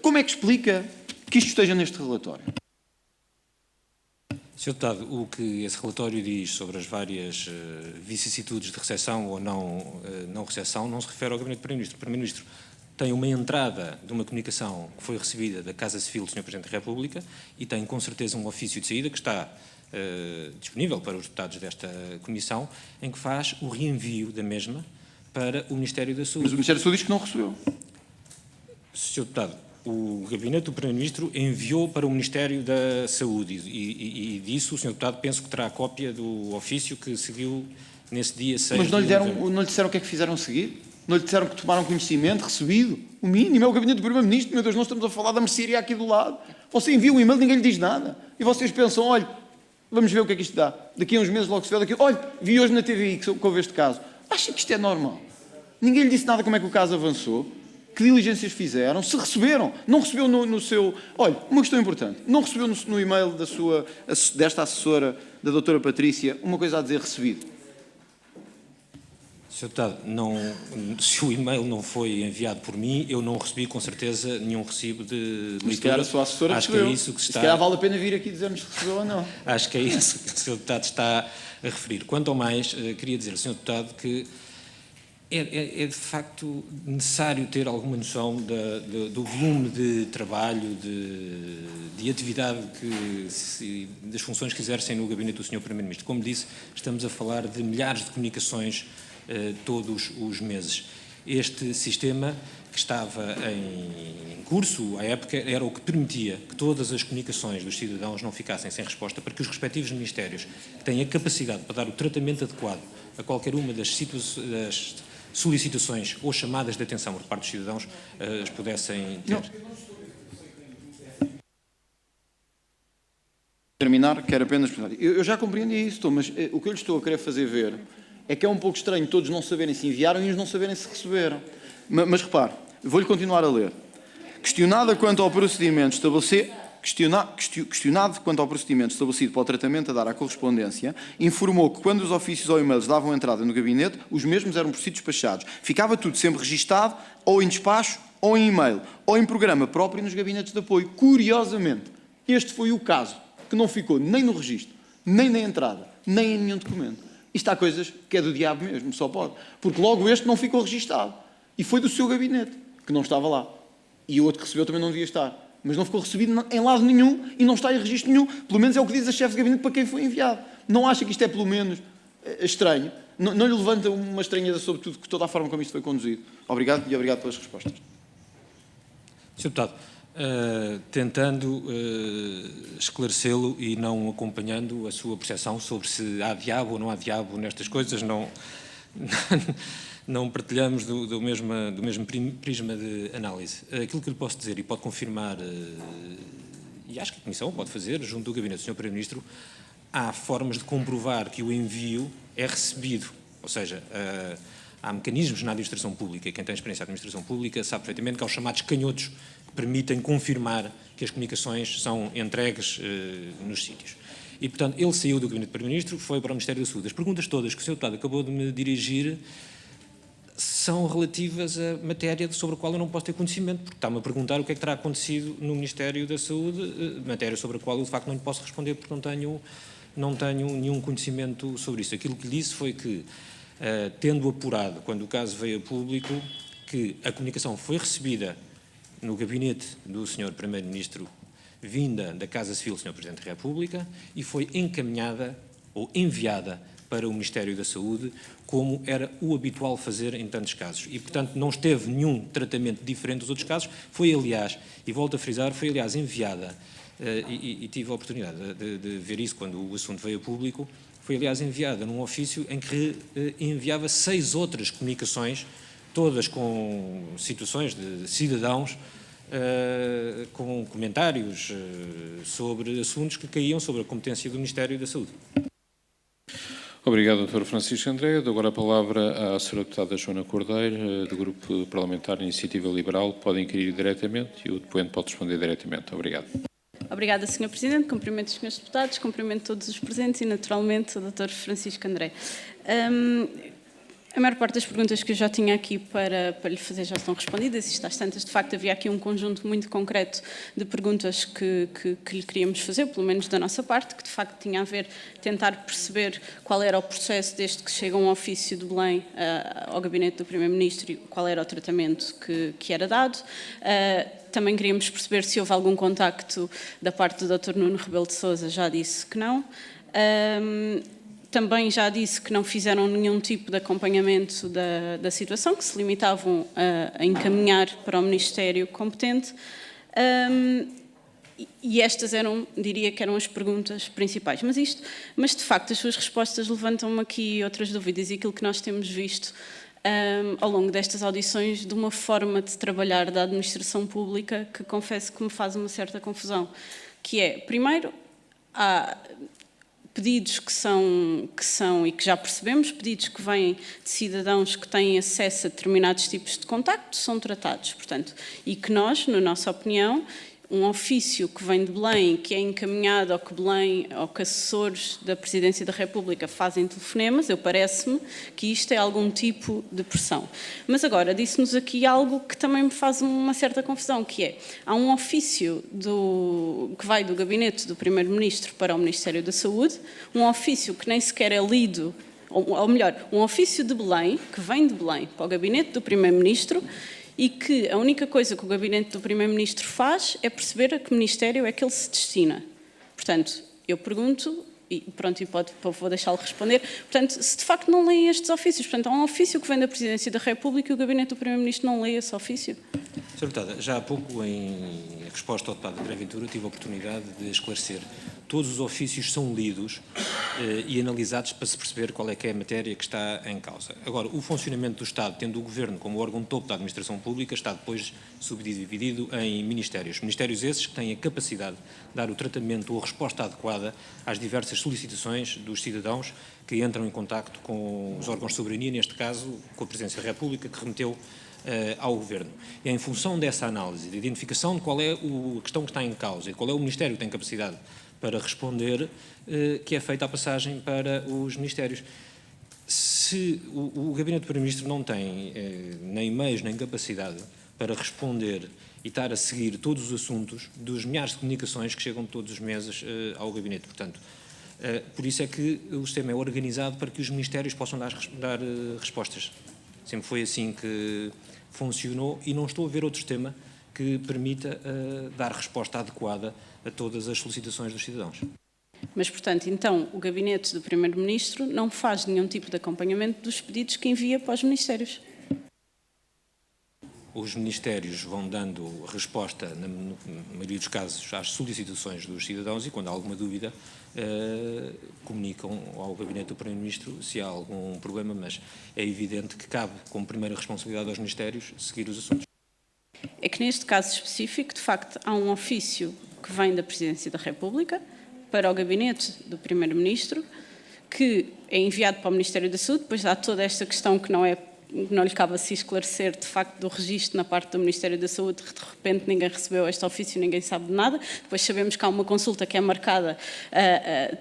como é que explica que isto esteja neste relatório? Sr. Deputado, o que esse relatório diz sobre as várias vicissitudes de recepção ou não recepção não se refere ao Gabinete do Primeiro-Ministro. O Primeiro-Ministro tem uma entrada de uma comunicação que foi recebida da Casa Civil do Sr. Presidente da República e tem com certeza um ofício de saída que está disponível para os deputados desta comissão, em que faz o reenvio da mesma para o Ministério da Saúde. Mas o Ministério da Saúde diz que não recebeu. Sr. Deputado, o Gabinete do Primeiro-Ministro enviou para o Ministério da Saúde e disso o Sr. Deputado penso que terá cópia do ofício que seguiu nesse dia 6 Mas não lhe disseram o que é que fizeram a seguir? Não lhe disseram que tomaram conhecimento, recebido? O mínimo é o Gabinete do Primeiro-Ministro. Meu Deus, nós estamos a falar da mercearia aqui do lado. Você envia um e-mail, ninguém lhe diz nada. E vocês pensam, olha, vamos ver o que é que isto dá. Daqui a uns meses logo se vê daqui. Olha, vi hoje na TVI que houve este caso. Acha que isto é normal? Ninguém lhe disse nada como é que o caso avançou. Que diligências fizeram? Se receberam? Não recebeu no seu... Olha, uma questão importante. Não recebeu no e-mail desta assessora, da doutora Patrícia, uma coisa a dizer recebido? Sr. Deputado, se o e-mail não foi enviado por mim, eu não recebi com certeza nenhum recibo de leitura. Se calhar a sua assessora acho recebeu. que é isso que está... Se calhar vale a pena vir aqui dizer-nos se recebeu ou não. Acho que é isso que o Sr. Deputado está a referir. Quanto ao mais, queria dizer ao Sr. Deputado que é de facto necessário ter alguma noção do volume de trabalho, de atividade das funções que exercem no gabinete do Sr. Primeiro-Ministro. Como disse, estamos a falar de milhares de comunicações todos os meses. Este sistema que estava em curso, à época, era o que permitia que todas as comunicações dos cidadãos não ficassem sem resposta, para que os respectivos ministérios, que têm a capacidade para dar o tratamento adequado a qualquer uma das solicitações ou chamadas de atenção por parte dos cidadãos, as pudessem ter. Terminar, quero apenas... Eu já compreendi isso, mas o que eu lhe estou a querer fazer ver é que é um pouco estranho todos não saberem se enviaram e uns não saberem se receberam. Mas repare, vou-lhe continuar a ler. Questionado quanto ao procedimento estabelecido para o tratamento a dar à correspondência, informou que quando os ofícios ou e-mails davam entrada no gabinete, os mesmos eram por si despachados. Ficava tudo sempre registado, ou em despacho, ou em e-mail, ou em programa próprio nos gabinetes de apoio. Curiosamente, este foi o caso que não ficou nem no registro, nem na entrada, nem em nenhum documento. Isto há coisas que é do diabo mesmo, só pode. Porque logo este não ficou registado. E foi do seu gabinete, que não estava lá. E o outro que recebeu também não devia estar. mas não ficou recebido em lado nenhum e não está em registro nenhum. Pelo menos é o que diz a chefe de gabinete para quem foi enviado. Não acha que isto é, pelo menos, estranho? Não lhe levanta uma estranheza sobre tudo, toda a forma como isto foi conduzido? Obrigado e obrigado pelas respostas. Sr. Deputado, tentando esclarecê-lo e não acompanhando a sua percepção sobre se há diabo ou não há diabo nestas coisas, não partilhamos do mesmo prisma de análise. Aquilo que lhe posso dizer, e pode confirmar, e acho que a Comissão pode fazer, junto do Gabinete do Sr. Primeiro-Ministro, há formas de comprovar que o envio é recebido, ou seja, há mecanismos na administração pública, e quem tem experiência na administração pública sabe perfeitamente que há os chamados canhotos que permitem confirmar que as comunicações são entregues nos sítios. E, portanto, ele saiu do Gabinete do Primeiro-Ministro, foi para o Ministério da Saúde. As perguntas todas que o Sr. Deputado acabou de me dirigir são relativas a matéria sobre a qual eu não posso ter conhecimento, porque está-me a perguntar o que é que terá acontecido no Ministério da Saúde, matéria sobre a qual eu, de facto, não lhe posso responder, porque não tenho nenhum conhecimento sobre isso. Aquilo que lhe disse foi que, tendo apurado, quando o caso veio a público, que a comunicação foi recebida no gabinete do Sr. Primeiro-Ministro, vinda da Casa Civil do Sr. Presidente da República, e foi encaminhada ou enviada para o Ministério da Saúde, como era o habitual fazer em tantos casos. E, portanto, não esteve nenhum tratamento diferente dos outros casos. Foi, aliás, e volto a frisar, foi, aliás, enviada, e tive a oportunidade de ver isso quando o assunto veio a público, foi, aliás, enviada num ofício em que enviava 6 outras comunicações, todas com situações de cidadãos, com comentários sobre assuntos que caíam sobre a competência do Ministério da Saúde. Obrigado, Dr. Francisco André. Dou agora a palavra à Sra. Deputada Joana Cordeiro, do Grupo Parlamentar Iniciativa Liberal. Pode inquirir diretamente e o depoente pode responder diretamente. Obrigado. Obrigada, Sr. Presidente. Cumprimento os Srs. Deputados, cumprimento todos os presentes e, naturalmente, o Dr. Francisco André. A maior parte das perguntas que eu já tinha aqui para lhe fazer já estão respondidas, e está às tantas, de facto, havia aqui um conjunto muito concreto de perguntas que lhe queríamos fazer, pelo menos da nossa parte, que de facto tinha a ver, tentar perceber qual era o processo desde que chega um ofício de Belém ao gabinete do Primeiro-Ministro e qual era o tratamento que era dado. Também queríamos perceber se houve algum contacto da parte do Dr. Nuno Rebelo de Sousa, já disse que não. Também já disse que não fizeram nenhum tipo de acompanhamento da situação, que se limitavam a encaminhar para o Ministério competente. E estas diria que eram as perguntas principais. Mas de facto, as suas respostas levantam-me aqui outras dúvidas, e aquilo que nós temos visto ao longo destas audições, de uma forma de trabalhar da administração pública que confesso que me faz uma certa confusão, que é, primeiro, há pedidos que são, e que já percebemos, pedidos que vêm de cidadãos que têm acesso a determinados tipos de contacto, são tratados, portanto, e que nós, na nossa opinião, um ofício que vem de Belém, que é encaminhado ao que Belém, ou que assessores da Presidência da República fazem telefonemas, parece-me que isto é algum tipo de pressão. Mas agora, disse-nos aqui algo que também me faz uma certa confusão, que é, há um ofício que vai do gabinete do Primeiro-Ministro para o Ministério da Saúde, um ofício que nem sequer é lido, ou melhor, um ofício de Belém, que vem de Belém para o gabinete do Primeiro-Ministro, e que a única coisa que o gabinete do Primeiro-Ministro faz é perceber a que ministério é que ele se destina. Portanto, eu pergunto, e pronto, vou deixá-lo responder, portanto, se de facto não leem estes ofícios, portanto, há um ofício que vem da Presidência da República e o gabinete do Primeiro-Ministro não lê esse ofício? Sra. Deputada, já há pouco, em resposta ao deputado André Ventura, tive a oportunidade de esclarecer. Todos os ofícios são lidos e analisados para se perceber qual é que é a matéria que está em causa. Agora, o funcionamento do Estado, tendo o Governo como órgão topo da administração pública, está depois subdividido em ministérios. Ministérios esses que têm a capacidade de dar o tratamento ou a resposta adequada às diversas solicitações dos cidadãos que entram em contacto com os órgãos de soberania, neste caso com a Presidência da República, que remeteu ao Governo. E é em função dessa análise, de identificação de qual é a questão que está em causa e qual é o Ministério que tem capacidade para responder, que é feita a passagem para os Ministérios. Se o Gabinete do Primeiro-Ministro não tem nem meios nem capacidade para responder e estar a seguir todos os assuntos dos milhares de comunicações que chegam todos os meses ao Gabinete, portanto, por isso é que o sistema é organizado para que os Ministérios possam dar respostas. Sempre foi assim que funcionou, e não estou a ver outro sistema que permita dar resposta adequada a todas as solicitações dos cidadãos. Mas, portanto, então, o gabinete do Primeiro-Ministro não faz nenhum tipo de acompanhamento dos pedidos que envia para os ministérios? Os ministérios vão dando resposta, na maioria dos casos, às solicitações dos cidadãos e, quando há alguma dúvida, comunicam ao gabinete do Primeiro-Ministro se há algum problema, mas é evidente que cabe, como primeira responsabilidade aos ministérios, seguir os assuntos. É que neste caso específico, de facto, há um ofício que vem da Presidência da República para o gabinete do Primeiro-Ministro, que é enviado para o Ministério da Saúde, depois há toda esta questão que não lhe cabe a si esclarecer, de facto, do registro na parte do Ministério da Saúde, de repente ninguém recebeu este ofício, ninguém sabe de nada. Depois sabemos que há uma consulta que é marcada,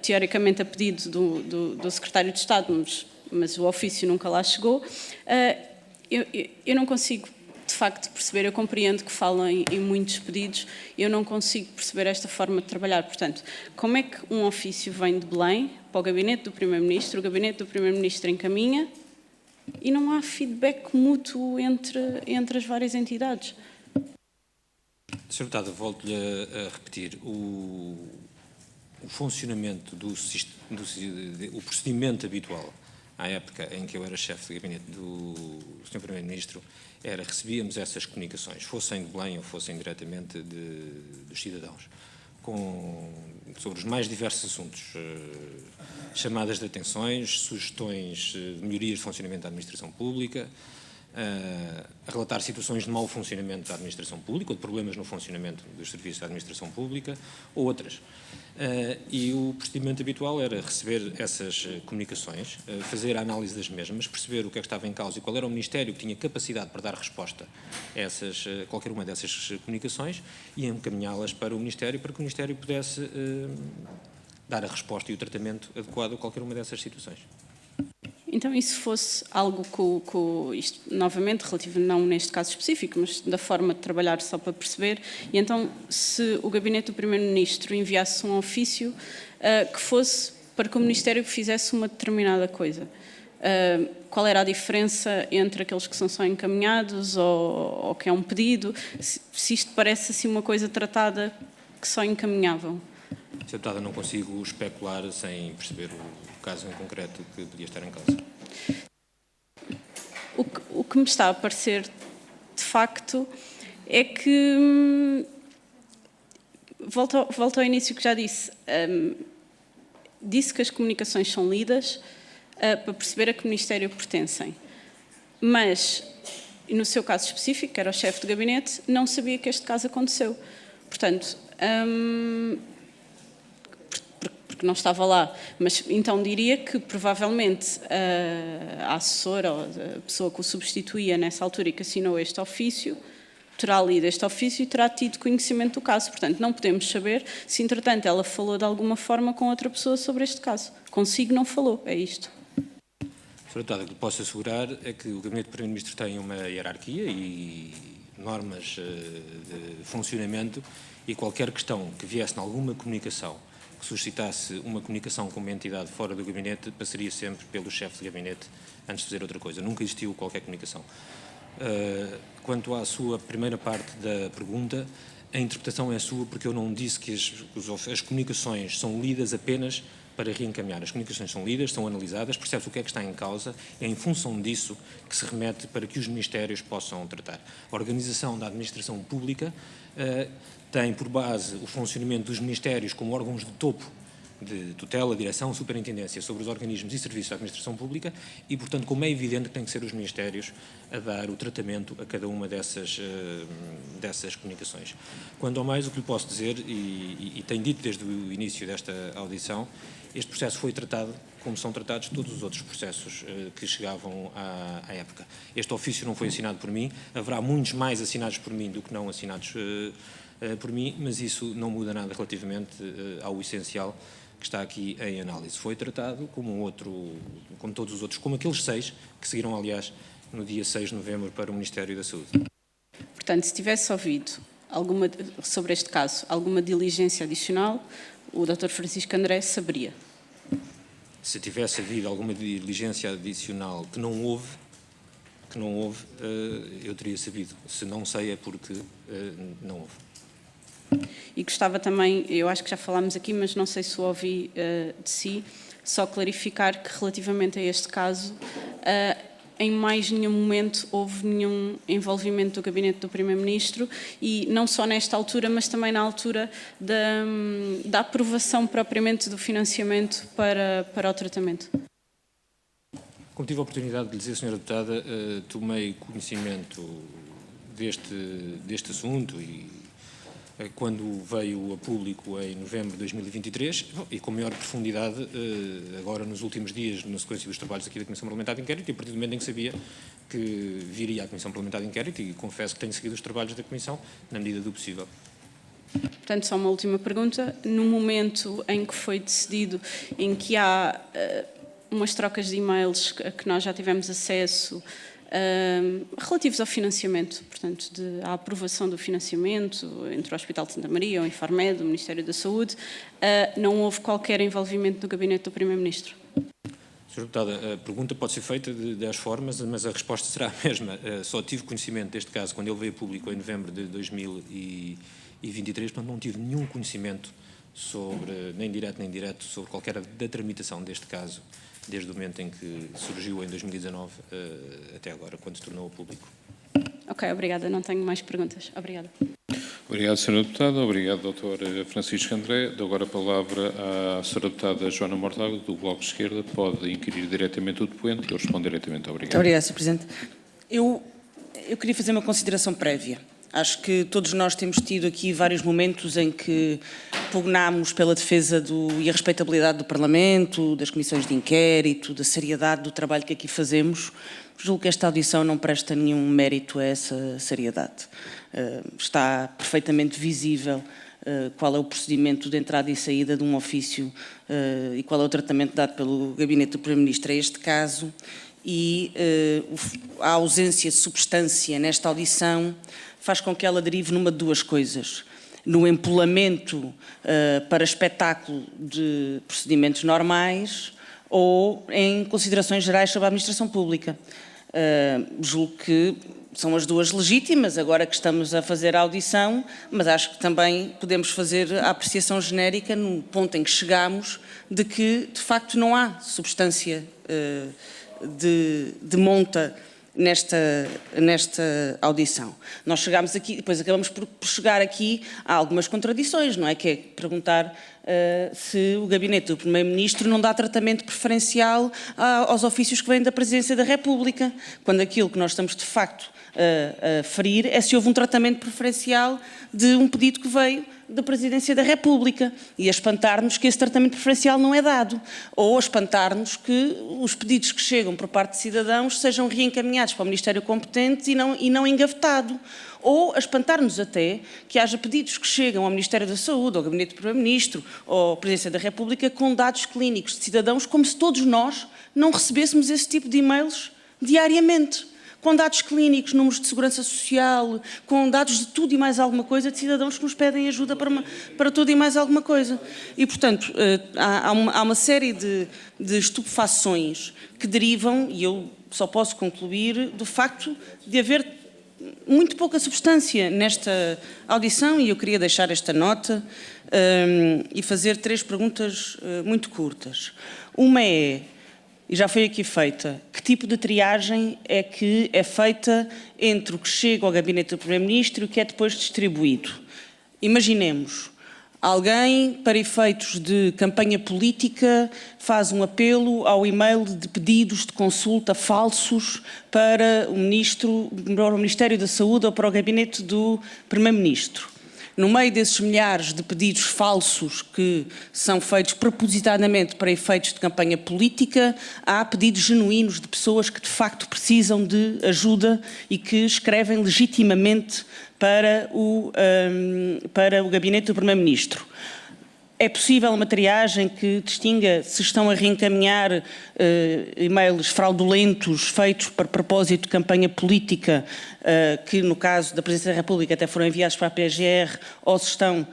teoricamente, a pedido do Secretário de Estado, mas o ofício nunca lá chegou. Eu não consigo, de facto, perceber, eu compreendo que falam em muitos pedidos, eu não consigo perceber esta forma de trabalhar. Portanto, como é que um ofício vem de Belém para o gabinete do Primeiro-Ministro, o gabinete do Primeiro-Ministro encaminha, e não há feedback mútuo entre as várias entidades? Sr. Deputada, volto-lhe a repetir, o funcionamento o procedimento habitual, à época em que eu era chefe de gabinete do Sr. Primeiro-Ministro, recebíamos essas comunicações, fossem de Belém ou fossem diretamente dos cidadãos, sobre os mais diversos assuntos, chamadas de atenções, sugestões de melhorias de funcionamento da administração pública, a relatar situações de mau funcionamento da administração pública ou de problemas no funcionamento dos serviços da administração pública ou outras. E o procedimento habitual era receber essas comunicações, fazer a análise das mesmas, perceber o que é que estava em causa e qual era o Ministério que tinha capacidade para dar resposta a qualquer uma dessas comunicações e encaminhá-las para o Ministério para que o Ministério pudesse dar a resposta e o tratamento adequado a qualquer uma dessas situações. Então, e se fosse algo isto, novamente, relativo não neste caso específico, mas da forma de trabalhar só para perceber, e então, se o gabinete do Primeiro-Ministro enviasse um ofício que fosse para que o Ministério fizesse uma determinada coisa, qual era a diferença entre aqueles que são só encaminhados ou que é um pedido, se isto parece assim uma coisa tratada que só encaminhavam? Sr. Deputada, não consigo especular sem perceber o caso em concreto que podia estar em causa. O que me está a parecer, de facto, é que, volto ao início que já disse, disse que as comunicações são lidas para perceber a que Ministério pertencem, mas, no seu caso específico, que era o chefe de gabinete, não sabia que este caso aconteceu. Portanto, porque não estava lá, mas então diria que provavelmente a assessora ou a pessoa que o substituía nessa altura e que assinou este ofício terá lido este ofício e terá tido conhecimento do caso. Portanto, não podemos saber se, entretanto, ela falou de alguma forma com outra pessoa sobre este caso. Consigo não falou, é isto. Sr. Deputada, o que lhe posso assegurar é que o Gabinete do Primeiro-Ministro tem uma hierarquia e normas de funcionamento e qualquer questão que viesse em alguma comunicação que suscitasse uma comunicação com uma entidade fora do gabinete, passaria sempre pelo chefe de gabinete antes de fazer outra coisa. Nunca existiu qualquer comunicação. Quanto à sua primeira parte da pergunta, a interpretação é sua porque eu não disse que as comunicações são lidas apenas para reencaminhar. As comunicações são lidas, são analisadas, percebe-se o que é que está em causa, é em função disso que se remete para que os ministérios possam tratar. A organização da administração pública tem por base o funcionamento dos ministérios como órgãos de topo de tutela, direção, superintendência sobre os organismos e serviços da administração pública e, portanto, como é evidente que têm que ser os ministérios a dar o tratamento a cada uma dessas comunicações. Quanto ao mais, o que lhe posso dizer, e tenho dito desde o início desta audição, este processo foi tratado como são tratados todos os outros processos que chegavam à época. Este ofício não foi assinado por mim, haverá muitos mais assinados por mim do que não assinados por mim, mas isso não muda nada relativamente ao essencial que está aqui em análise. Foi tratado como todos os outros, como aqueles 6 que seguiram, aliás, no dia 6 de novembro para o Ministério da Saúde. Portanto, se tivesse ouvido sobre este caso alguma diligência adicional, o Dr. Francisco André saberia. Se tivesse havido alguma diligência adicional que não houve, que não houve, eu teria sabido. Se não sei é porque não houve. E gostava também, eu acho que já falámos aqui, mas não sei se o ouvi de si, só clarificar que relativamente a este caso, em mais nenhum momento houve nenhum envolvimento do gabinete do Primeiro-Ministro e não só nesta altura, mas também na altura da aprovação propriamente do financiamento para o tratamento. Como tive a oportunidade de lhe dizer, Sra. Deputada, tomei conhecimento deste assunto e quando veio a público em novembro de 2023 e com maior profundidade agora nos últimos dias, na sequência dos trabalhos aqui da Comissão Parlamentar de Inquérito, e a partir do momento em que sabia que viria à Comissão Parlamentar de Inquérito, e confesso que tenho seguido os trabalhos da Comissão na medida do possível. Portanto, só uma última pergunta. No momento em que foi decidido, em que há umas trocas de e-mails a que nós já tivemos acesso, relativos ao financiamento, portanto, à aprovação do financiamento entre o Hospital de Santa Maria, o Infarmed, o Ministério da Saúde, não houve qualquer envolvimento do gabinete do Primeiro-Ministro? Sra. Deputada, a pergunta pode ser feita de 10 formas, mas a resposta será a mesma. Só tive conhecimento deste caso quando ele veio a público em novembro de 2023, portanto não tive nenhum conhecimento sobre, nem direto nem indireto, sobre qualquer da tramitação deste caso, desde o momento em que surgiu em 2019 até agora, quando se tornou público. Ok, obrigada. Não tenho mais perguntas. Obrigada. Obrigado, Sra. Deputada. Obrigado, Dr. Francisco André. Dou agora a palavra à Sra. Deputada Joana Mortágua, do Bloco de Esquerda. Pode inquirir diretamente o depoente e eu respondo diretamente. Obrigado. Obrigada, Sr. Presidente. Eu queria fazer uma consideração prévia. Acho que todos nós temos tido aqui vários momentos em que pugnámos pela defesa e a respeitabilidade do Parlamento, das comissões de inquérito, da seriedade do trabalho que aqui fazemos. Julgo que esta audição não presta nenhum mérito a essa seriedade. Está perfeitamente visível qual é o procedimento de entrada e saída de um ofício e qual é o tratamento dado pelo Gabinete do Primeiro-Ministro a este caso, e a ausência de substância nesta audição faz com que ela derive numa de duas coisas: no empolamento para espetáculo de procedimentos normais ou em considerações gerais sobre a administração pública. Julgo que são as duas legítimas, agora que estamos a fazer a audição, mas acho que também podemos fazer a apreciação genérica no ponto em que chegamos de que, de facto, não há substância de monta nesta audição. Nós chegámos aqui, depois acabamos por chegar aqui a algumas contradições, não é? Que é perguntar se o Gabinete do Primeiro-Ministro não dá tratamento preferencial aos ofícios que vêm da Presidência da República, quando aquilo que nós estamos de facto a ferir é se houve um tratamento preferencial de um pedido que veio da Presidência da República, e a espantar-nos que esse tratamento preferencial não é dado, ou a espantar-nos que os pedidos que chegam por parte de cidadãos sejam reencaminhados para o Ministério competente e não engavetado, ou a espantar-nos até que haja pedidos que chegam ao Ministério da Saúde, ao Gabinete do Primeiro-Ministro, ou à Presidência da República, com dados clínicos de cidadãos, como se todos nós não recebêssemos esse tipo de e-mails diariamente, com dados clínicos, números de segurança social, com dados de tudo e mais alguma coisa, de cidadãos que nos pedem ajuda para tudo e mais alguma coisa. E, portanto, há uma série de estupefações que derivam, e eu só posso concluir, do facto de haver muito pouca substância nesta audição, e eu queria deixar esta nota e fazer 3 perguntas muito curtas. Uma é, e já foi aqui feita, que tipo de triagem é que é feita entre o que chega ao Gabinete do Primeiro-Ministro e o que é depois distribuído? Imaginemos, alguém, para efeitos de campanha política, faz um apelo ao e-mail de pedidos de consulta falsos para o Ministério da Saúde ou para o Gabinete do Primeiro-Ministro. No meio desses milhares de pedidos falsos que são feitos propositadamente para efeitos de campanha política, há pedidos genuínos de pessoas que de facto precisam de ajuda e que escrevem legitimamente para o Gabinete do Primeiro-Ministro. É possível uma triagem que distinga se estão a reencaminhar e-mails fraudulentos feitos para propósito de campanha política, que no caso da Presidência da República até foram enviados para a PGR, ou se estão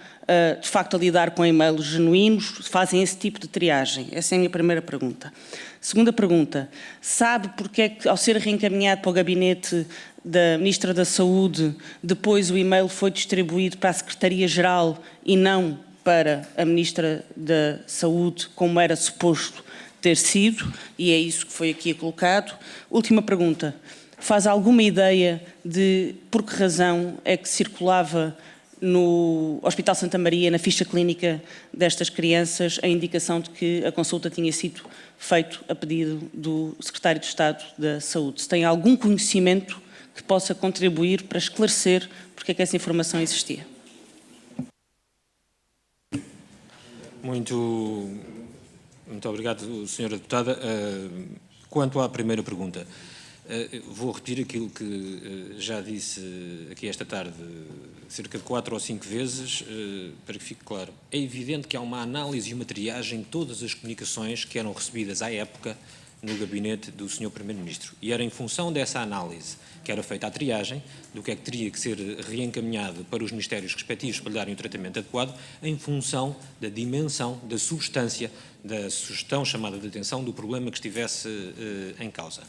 de facto a lidar com e-mails genuínos, fazem esse tipo de triagem? Essa é a minha primeira pergunta. Segunda pergunta, sabe porque é que ao ser reencaminhado para o gabinete da Ministra da Saúde, depois o e-mail foi distribuído para a Secretaria-Geral e não para a Ministra da Saúde, como era suposto ter sido, e é isso que foi aqui colocado. Última pergunta, faz alguma ideia de por que razão é que circulava no Hospital Santa Maria, na ficha clínica destas crianças, a indicação de que a consulta tinha sido feita a pedido do Secretário de Estado da Saúde? Se tem algum conhecimento que possa contribuir para esclarecer porque é que essa informação existia? Muito obrigado, Sra. Deputada. Quanto à primeira pergunta, vou repetir aquilo que já disse aqui esta tarde cerca de 4 ou 5 vezes, para que fique claro. É evidente que há uma análise e uma triagem de todas as comunicações que eram recebidas à época no gabinete do Sr. Primeiro-Ministro. E era em função dessa análise que era feita a triagem, do que é que teria que ser reencaminhado para os ministérios respectivos para lhe darem o tratamento adequado, em função da dimensão, da substância, da sugestão chamada de atenção do problema que estivesse em causa.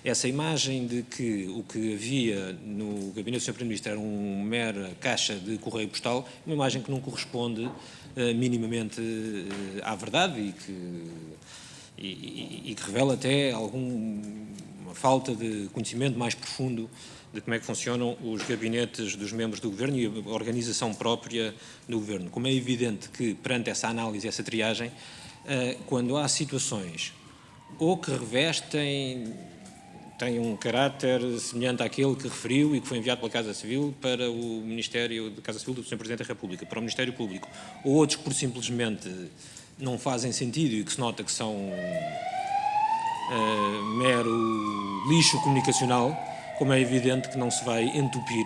Essa imagem de que o que havia no gabinete do Sr. Primeiro-Ministro era uma mera caixa de correio postal, uma imagem que não corresponde minimamente à verdade e que revela até alguma falta de conhecimento mais profundo de como é que funcionam os gabinetes dos membros do Governo e a organização própria do Governo. Como é evidente que, perante essa análise, essa triagem, quando há situações ou que têm um caráter semelhante àquele que referiu e que foi enviado pela Casa Civil para o Ministério da Casa Civil do Sr. Presidente da República, para o Ministério Público, ou outros que por simplesmente não fazem sentido e que se nota que são mero lixo comunicacional, como é evidente que não se vai entupir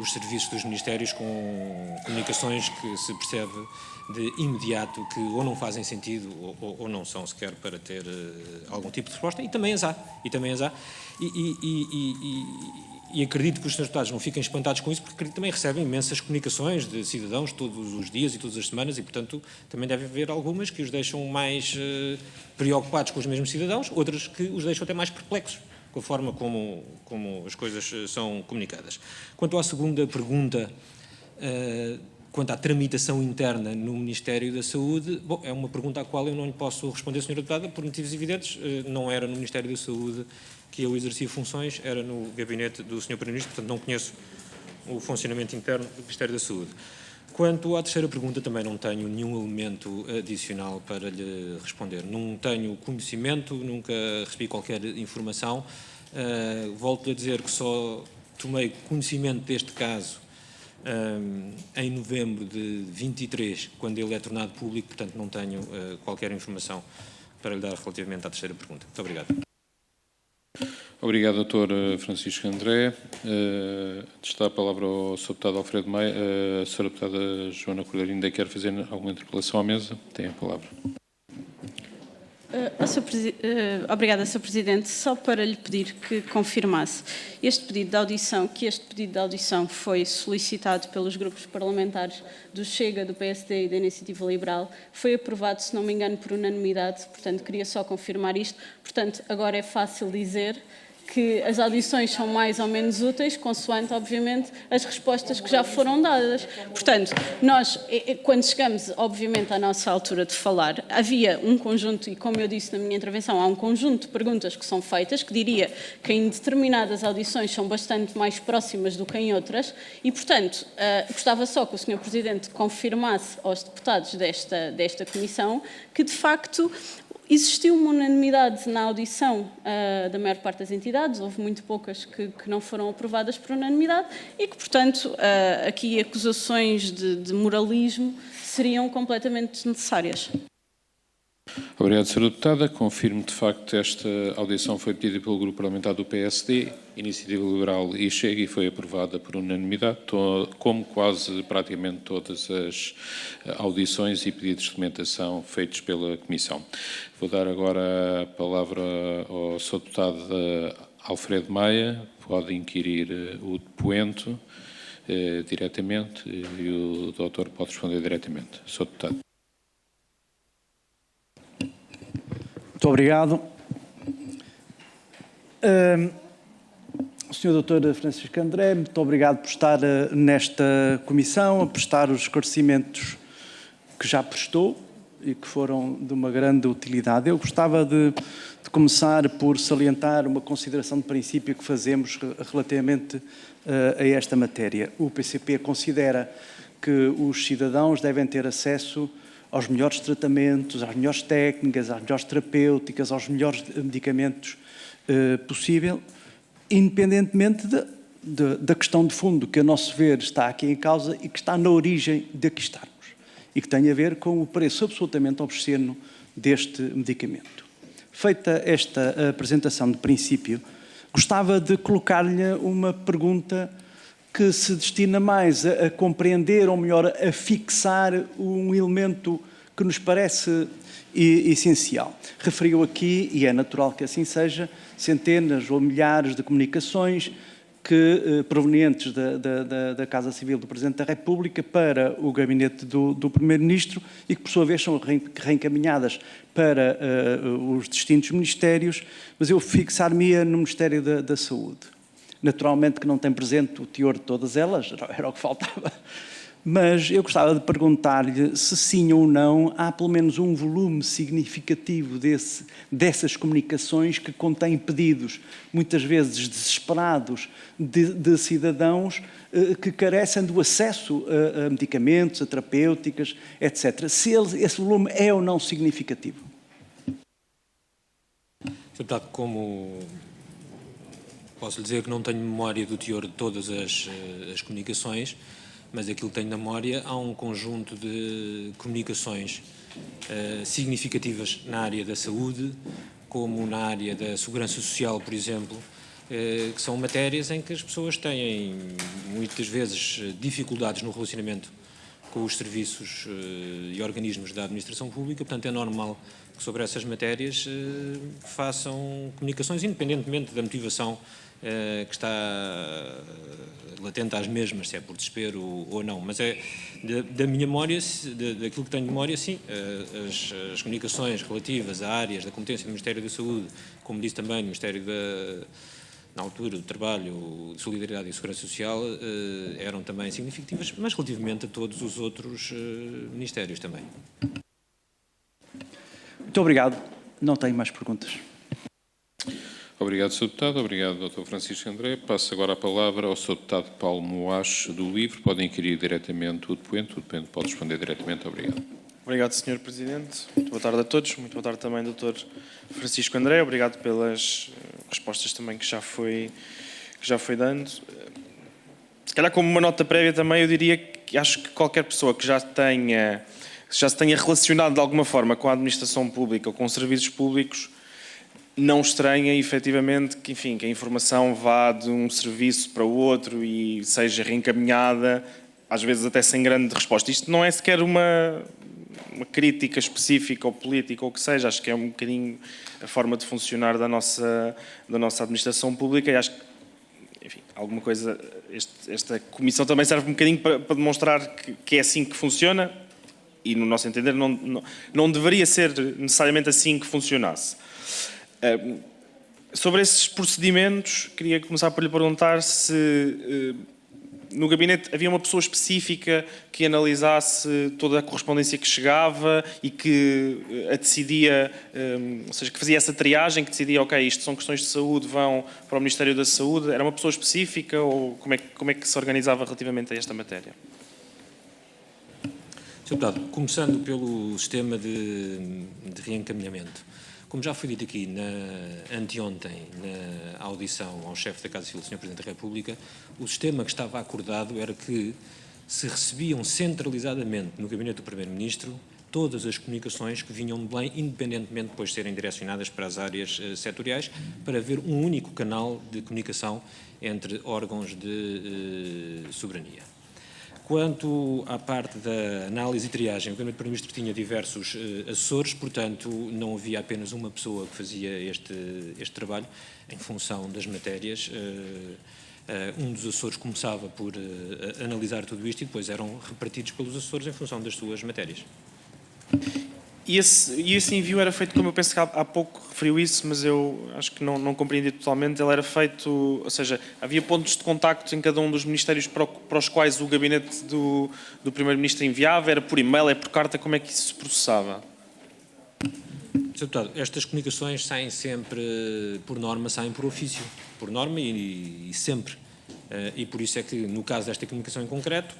os serviços dos ministérios com comunicações que se percebe de imediato que ou não fazem sentido ou não são sequer para ter algum tipo de resposta, e também as há. E acredito que os senhores deputados não fiquem espantados com isso, porque acredito que também recebem imensas comunicações de cidadãos todos os dias e todas as semanas, e portanto também deve haver algumas que os deixam mais preocupados com os mesmos cidadãos, outras que os deixam até mais perplexos com a forma como as coisas são comunicadas. Quanto à segunda pergunta, quanto à tramitação interna no Ministério da Saúde, bom, é uma pergunta à qual eu não lhe posso responder, Sra. Deputada, por motivos evidentes. Não era no Ministério da Saúde que eu exercia funções, era no gabinete do Sr. Primeiro-Ministro, portanto não conheço o funcionamento interno do Ministério da Saúde. Quanto à terceira pergunta, também não tenho nenhum elemento adicional para lhe responder. Não tenho conhecimento, nunca recebi qualquer informação. Volto a dizer que só tomei conhecimento deste caso em novembro de 23, quando ele é tornado público, portanto não tenho qualquer informação para lhe dar relativamente à terceira pergunta. Muito obrigado. Obrigado, Dr. Francisco André. Está a palavra ao Sr. Deputado Alfredo Maia. A Sra. Deputada Joana Cordeiro ainda quer fazer alguma interpelação à mesa? Tem a palavra. Obrigada, Sr. Presidente. Só para lhe pedir que confirmasse este pedido de audição, foi solicitado pelos grupos parlamentares do Chega, do PSD e da Iniciativa Liberal, foi aprovado, se não me engano, por unanimidade, portanto, queria só confirmar isto. Portanto, agora é fácil dizer que as audições são mais ou menos úteis, consoante, obviamente, as respostas que já foram dadas. Portanto, nós, quando chegamos, obviamente, à nossa altura de falar, havia um conjunto, e como eu disse na minha intervenção, há um conjunto de perguntas que são feitas, que diria que em determinadas audições são bastante mais próximas do que em outras, e, portanto, gostava só que o Sr. Presidente confirmasse aos deputados desta comissão que, de facto, existiu uma unanimidade na audição da maior parte das entidades, houve muito poucas que não foram aprovadas por unanimidade e que, portanto, aqui acusações de moralismo seriam completamente desnecessárias. Obrigado, Sra. Deputada. Confirmo, de facto, esta audição foi pedida pelo Grupo Parlamentar do PSD, Iniciativa Liberal e Chega, e foi aprovada por unanimidade, como quase praticamente todas as audições e pedidos de documentação feitos pela Comissão. Vou dar agora a palavra ao Sr. Deputado Alfredo Maia, pode inquirir o depoente diretamente e o doutor pode responder diretamente. Sr. Deputado. Muito obrigado. Sr. Dr. Francisco André, muito obrigado por estar nesta comissão, a prestar os esclarecimentos que já prestou e que foram de uma grande utilidade. Eu gostava de começar por salientar uma consideração de princípio que fazemos relativamente a esta matéria. O PCP considera que os cidadãos devem ter acesso aos melhores tratamentos, às melhores técnicas, às melhores terapêuticas, aos melhores medicamentos possível, independentemente da questão de fundo que, a nosso ver, está aqui em causa e que está na origem de aqui estarmos, e que tem a ver com o preço absolutamente obsceno deste medicamento. Feita esta apresentação de princípio, gostava de colocar-lhe uma pergunta que se destina mais a compreender, ou melhor, a fixar um elemento que nos parece essencial. Referiu aqui, e é natural que assim seja, centenas ou milhares de comunicações provenientes da Casa Civil do Presidente da República para o gabinete do Primeiro-Ministro e que, por sua vez, são reencaminhadas para os distintos ministérios, mas eu fixar-me-ia no Ministério da Saúde. Naturalmente que não tem presente o teor de todas elas, era o que faltava, mas eu gostava de perguntar-lhe se sim ou não há pelo menos um volume significativo dessas comunicações que contém pedidos, muitas vezes desesperados, de cidadãos que carecem do acesso a medicamentos, a terapêuticas, etc. Se esse volume é ou não significativo. Deputado, como posso lhe dizer que não tenho memória do teor de todas as comunicações, mas aquilo que tenho na memória, há um conjunto de comunicações significativas na área da saúde, como na área da segurança social, por exemplo, que são matérias em que as pessoas têm, muitas vezes, dificuldades no relacionamento com os serviços e organismos da administração pública, portanto é normal que sobre essas matérias façam comunicações, independentemente da motivação que está latente às mesmas, se é por desespero ou não, mas é da minha memória, daquilo que tenho de memória, sim, as comunicações relativas a áreas da competência do Ministério da Saúde, como disse também o Ministério na altura do Trabalho, de Solidariedade e Segurança Social, eram também significativas, mas relativamente a todos os outros ministérios também. Muito obrigado. Não tenho mais perguntas. Obrigado, Sr. Deputado. Obrigado, Dr. Francisco André. Passo agora a palavra ao Sr. Deputado Paulo Moache, do LIVRE. Pode inquirir diretamente o depoente pode responder diretamente. Obrigado. Obrigado, Sr. Presidente. Muito boa tarde a todos. Muito boa tarde também, Dr. Francisco André. Obrigado pelas respostas também que já foi dando. Se calhar, como uma nota prévia também, eu diria que acho que qualquer pessoa que já se tenha relacionado de alguma forma com a administração pública ou com serviços públicos não estranha, efetivamente, que a informação vá de um serviço para o outro e seja reencaminhada, às vezes até sem grande resposta. Isto não é sequer uma crítica específica ou política ou o que seja, acho que é um bocadinho a forma de funcionar da nossa administração pública e acho que, alguma coisa, esta comissão também serve um bocadinho para demonstrar que é assim que funciona e, no nosso entender, não deveria ser necessariamente assim que funcionasse. Sobre esses procedimentos, queria começar por lhe perguntar se no gabinete havia uma pessoa específica que analisasse toda a correspondência que chegava e que a decidia, ou seja, que fazia essa triagem, que decidia, ok, isto são questões de saúde, vão para o Ministério da Saúde. Era uma pessoa específica ou como é que se organizava relativamente a esta matéria? Sr. Deputado, começando pelo sistema de reencaminhamento. Como já foi dito aqui anteontem, na audição ao chefe da Casa Civil, Sr. Presidente da República, o sistema que estava acordado era que se recebiam centralizadamente no Gabinete do Primeiro-Ministro todas as comunicações que vinham de Belém, independentemente depois de serem direcionadas para as áreas setoriais, para haver um único canal de comunicação entre órgãos de soberania. Quanto à parte da análise e triagem, o Gabinete do Primeiro-Ministro tinha diversos assessores, portanto, não havia apenas uma pessoa que fazia este trabalho em função das matérias. Um dos assessores começava por analisar tudo isto e depois eram repartidos pelos assessores em função das suas matérias. E esse envio era feito, como eu penso que há pouco referiu isso, mas eu acho que não compreendi totalmente. Ele era feito, ou seja, havia pontos de contacto em cada um dos ministérios para os quais o gabinete do Primeiro-Ministro enviava? Era por e-mail, é por carta? Como é que isso se processava? Sr. Deputado, estas comunicações saem sempre, por norma, saem por ofício. Por norma e sempre. E por isso é que, no caso desta comunicação em concreto,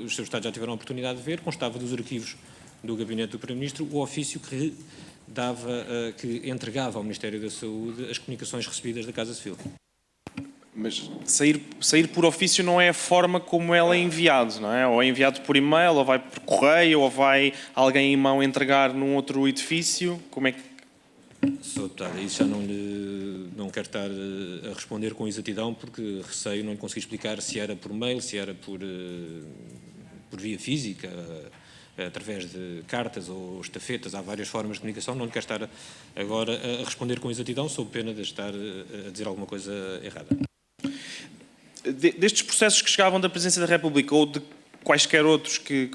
os Srs. Deputados já tiveram a oportunidade de ver, constava dos arquivos do Gabinete do Primeiro-Ministro o ofício que entregava ao Ministério da Saúde as comunicações recebidas da Casa Civil. Mas sair por ofício não é a forma como ela é enviado, não é? Ou é enviado por e-mail, ou vai por correio, ou vai alguém em mão entregar num outro edifício. Como é que... Sr. Deputado, isso já não quero estar a responder com exatidão, porque receio não lhe conseguir explicar se era por mail, se era por via física, através de cartas ou estafetas. Há várias formas de comunicação. Não lhe quero estar agora a responder com exatidão, sob pena de estar a dizer alguma coisa errada. Destes processos que chegavam da Presidência da República ou de quaisquer outros que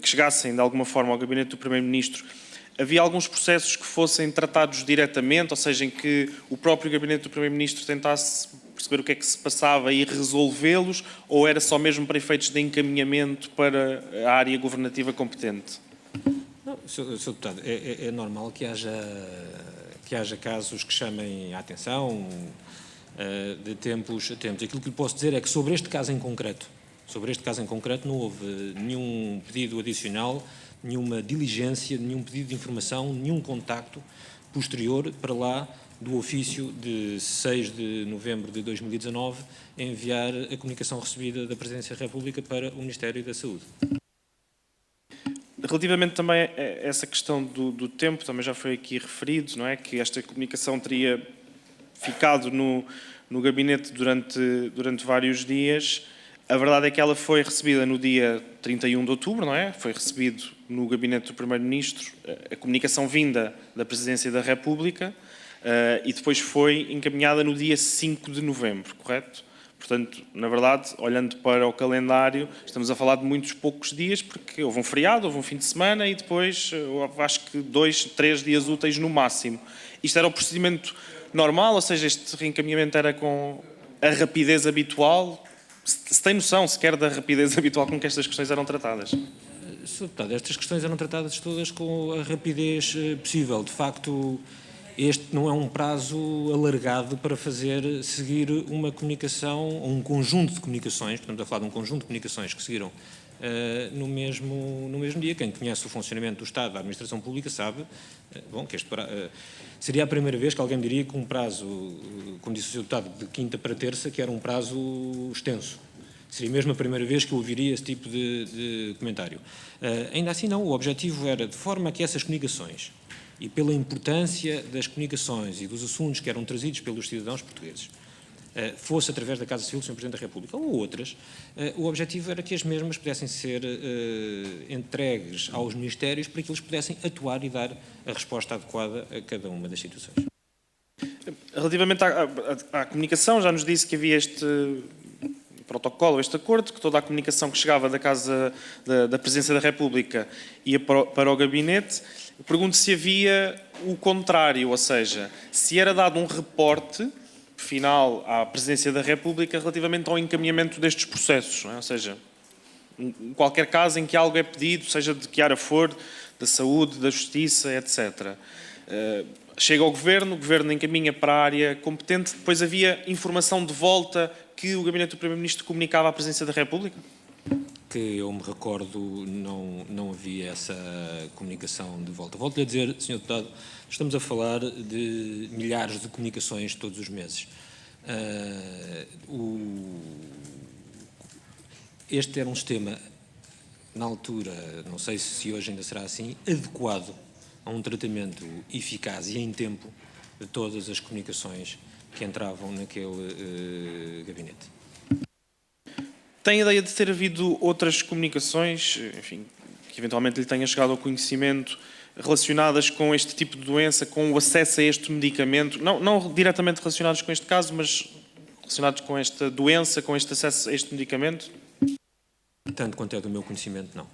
chegassem de alguma forma ao Gabinete do Primeiro-Ministro, havia alguns processos que fossem tratados diretamente, ou seja, em que o próprio Gabinete do Primeiro-Ministro tentasse perceber o que é que se passava e resolvê-los, ou era só mesmo para efeitos de encaminhamento para a área governativa competente? Não, Sr. Deputado, é normal que haja casos que chamem a atenção de tempos a tempos. Aquilo que lhe posso dizer é que sobre este caso em concreto não houve nenhum pedido adicional, nenhuma diligência, nenhum pedido de informação, nenhum contacto posterior para lá do ofício de 6 de novembro de 2019 enviar a comunicação recebida da Presidência da República para o Ministério da Saúde. Relativamente também a essa questão do tempo, também já foi aqui referido, não é? Que esta comunicação teria ficado no gabinete durante vários dias. A verdade é que ela foi recebida no dia 31 de outubro, não é? Foi recebido no gabinete do Primeiro-Ministro a comunicação vinda da Presidência da República e depois foi encaminhada no dia 5 de novembro, correto? Portanto, na verdade, olhando para o calendário, estamos a falar de muitos poucos dias, porque houve um feriado, houve um fim de semana e depois, acho que 2, 3 dias úteis no máximo. Isto era o procedimento normal, ou seja, este reencaminhamento era com a rapidez habitual? Se tem noção sequer da rapidez habitual com que estas questões eram tratadas? Sr. Deputado, estas questões eram tratadas todas com a rapidez possível. De facto, este não é um prazo alargado para seguir uma comunicação, ou um conjunto de comunicações, portanto, a falar de um conjunto de comunicações que seguiram no mesmo dia. Quem conhece o funcionamento do Estado, da administração pública, sabe que seria a primeira vez que alguém me diria que um prazo, como disse o Sr. Deputado, de quinta para terça, que era um prazo extenso. Seria mesmo a primeira vez que eu ouviria esse tipo de comentário. Ainda assim, não. O objetivo era, de forma que essas comunicações, e pela importância das comunicações e dos assuntos que eram trazidos pelos cidadãos portugueses, fosse através da Casa Civil do Sr. Presidente da República ou outras, o objetivo era que as mesmas pudessem ser entregues aos ministérios para que eles pudessem atuar e dar a resposta adequada a cada uma das situações. Relativamente à comunicação, já nos disse que havia este protocolo, este acordo, que toda a comunicação que chegava da Casa da Presidência da República ia para o gabinete. Eu pergunto se havia o contrário, ou seja, se era dado um reporte final à Presidência da República relativamente ao encaminhamento destes processos, não é? Ou seja, em qualquer caso em que algo é pedido, seja de que área for, da saúde, da justiça, etc. Chega ao Governo, o Governo encaminha para a área competente, depois havia informação de volta que o Gabinete do Primeiro-Ministro comunicava à Presidência da República? Que eu me recordo, não havia essa comunicação de volta. Volto-lhe a dizer, Sr. Deputado, estamos a falar de milhares de comunicações todos os meses. Este era um sistema na altura, não sei se hoje ainda será assim, adequado a um tratamento eficaz e em tempo de todas as comunicações que entravam naquele gabinete. Tem ideia de ter havido outras comunicações, enfim, que eventualmente lhe tenha chegado ao conhecimento, relacionadas com este tipo de doença, com o acesso a este medicamento, não diretamente relacionados com este caso, mas relacionados com esta doença, com este acesso a este medicamento? Tanto quanto é do meu conhecimento, não.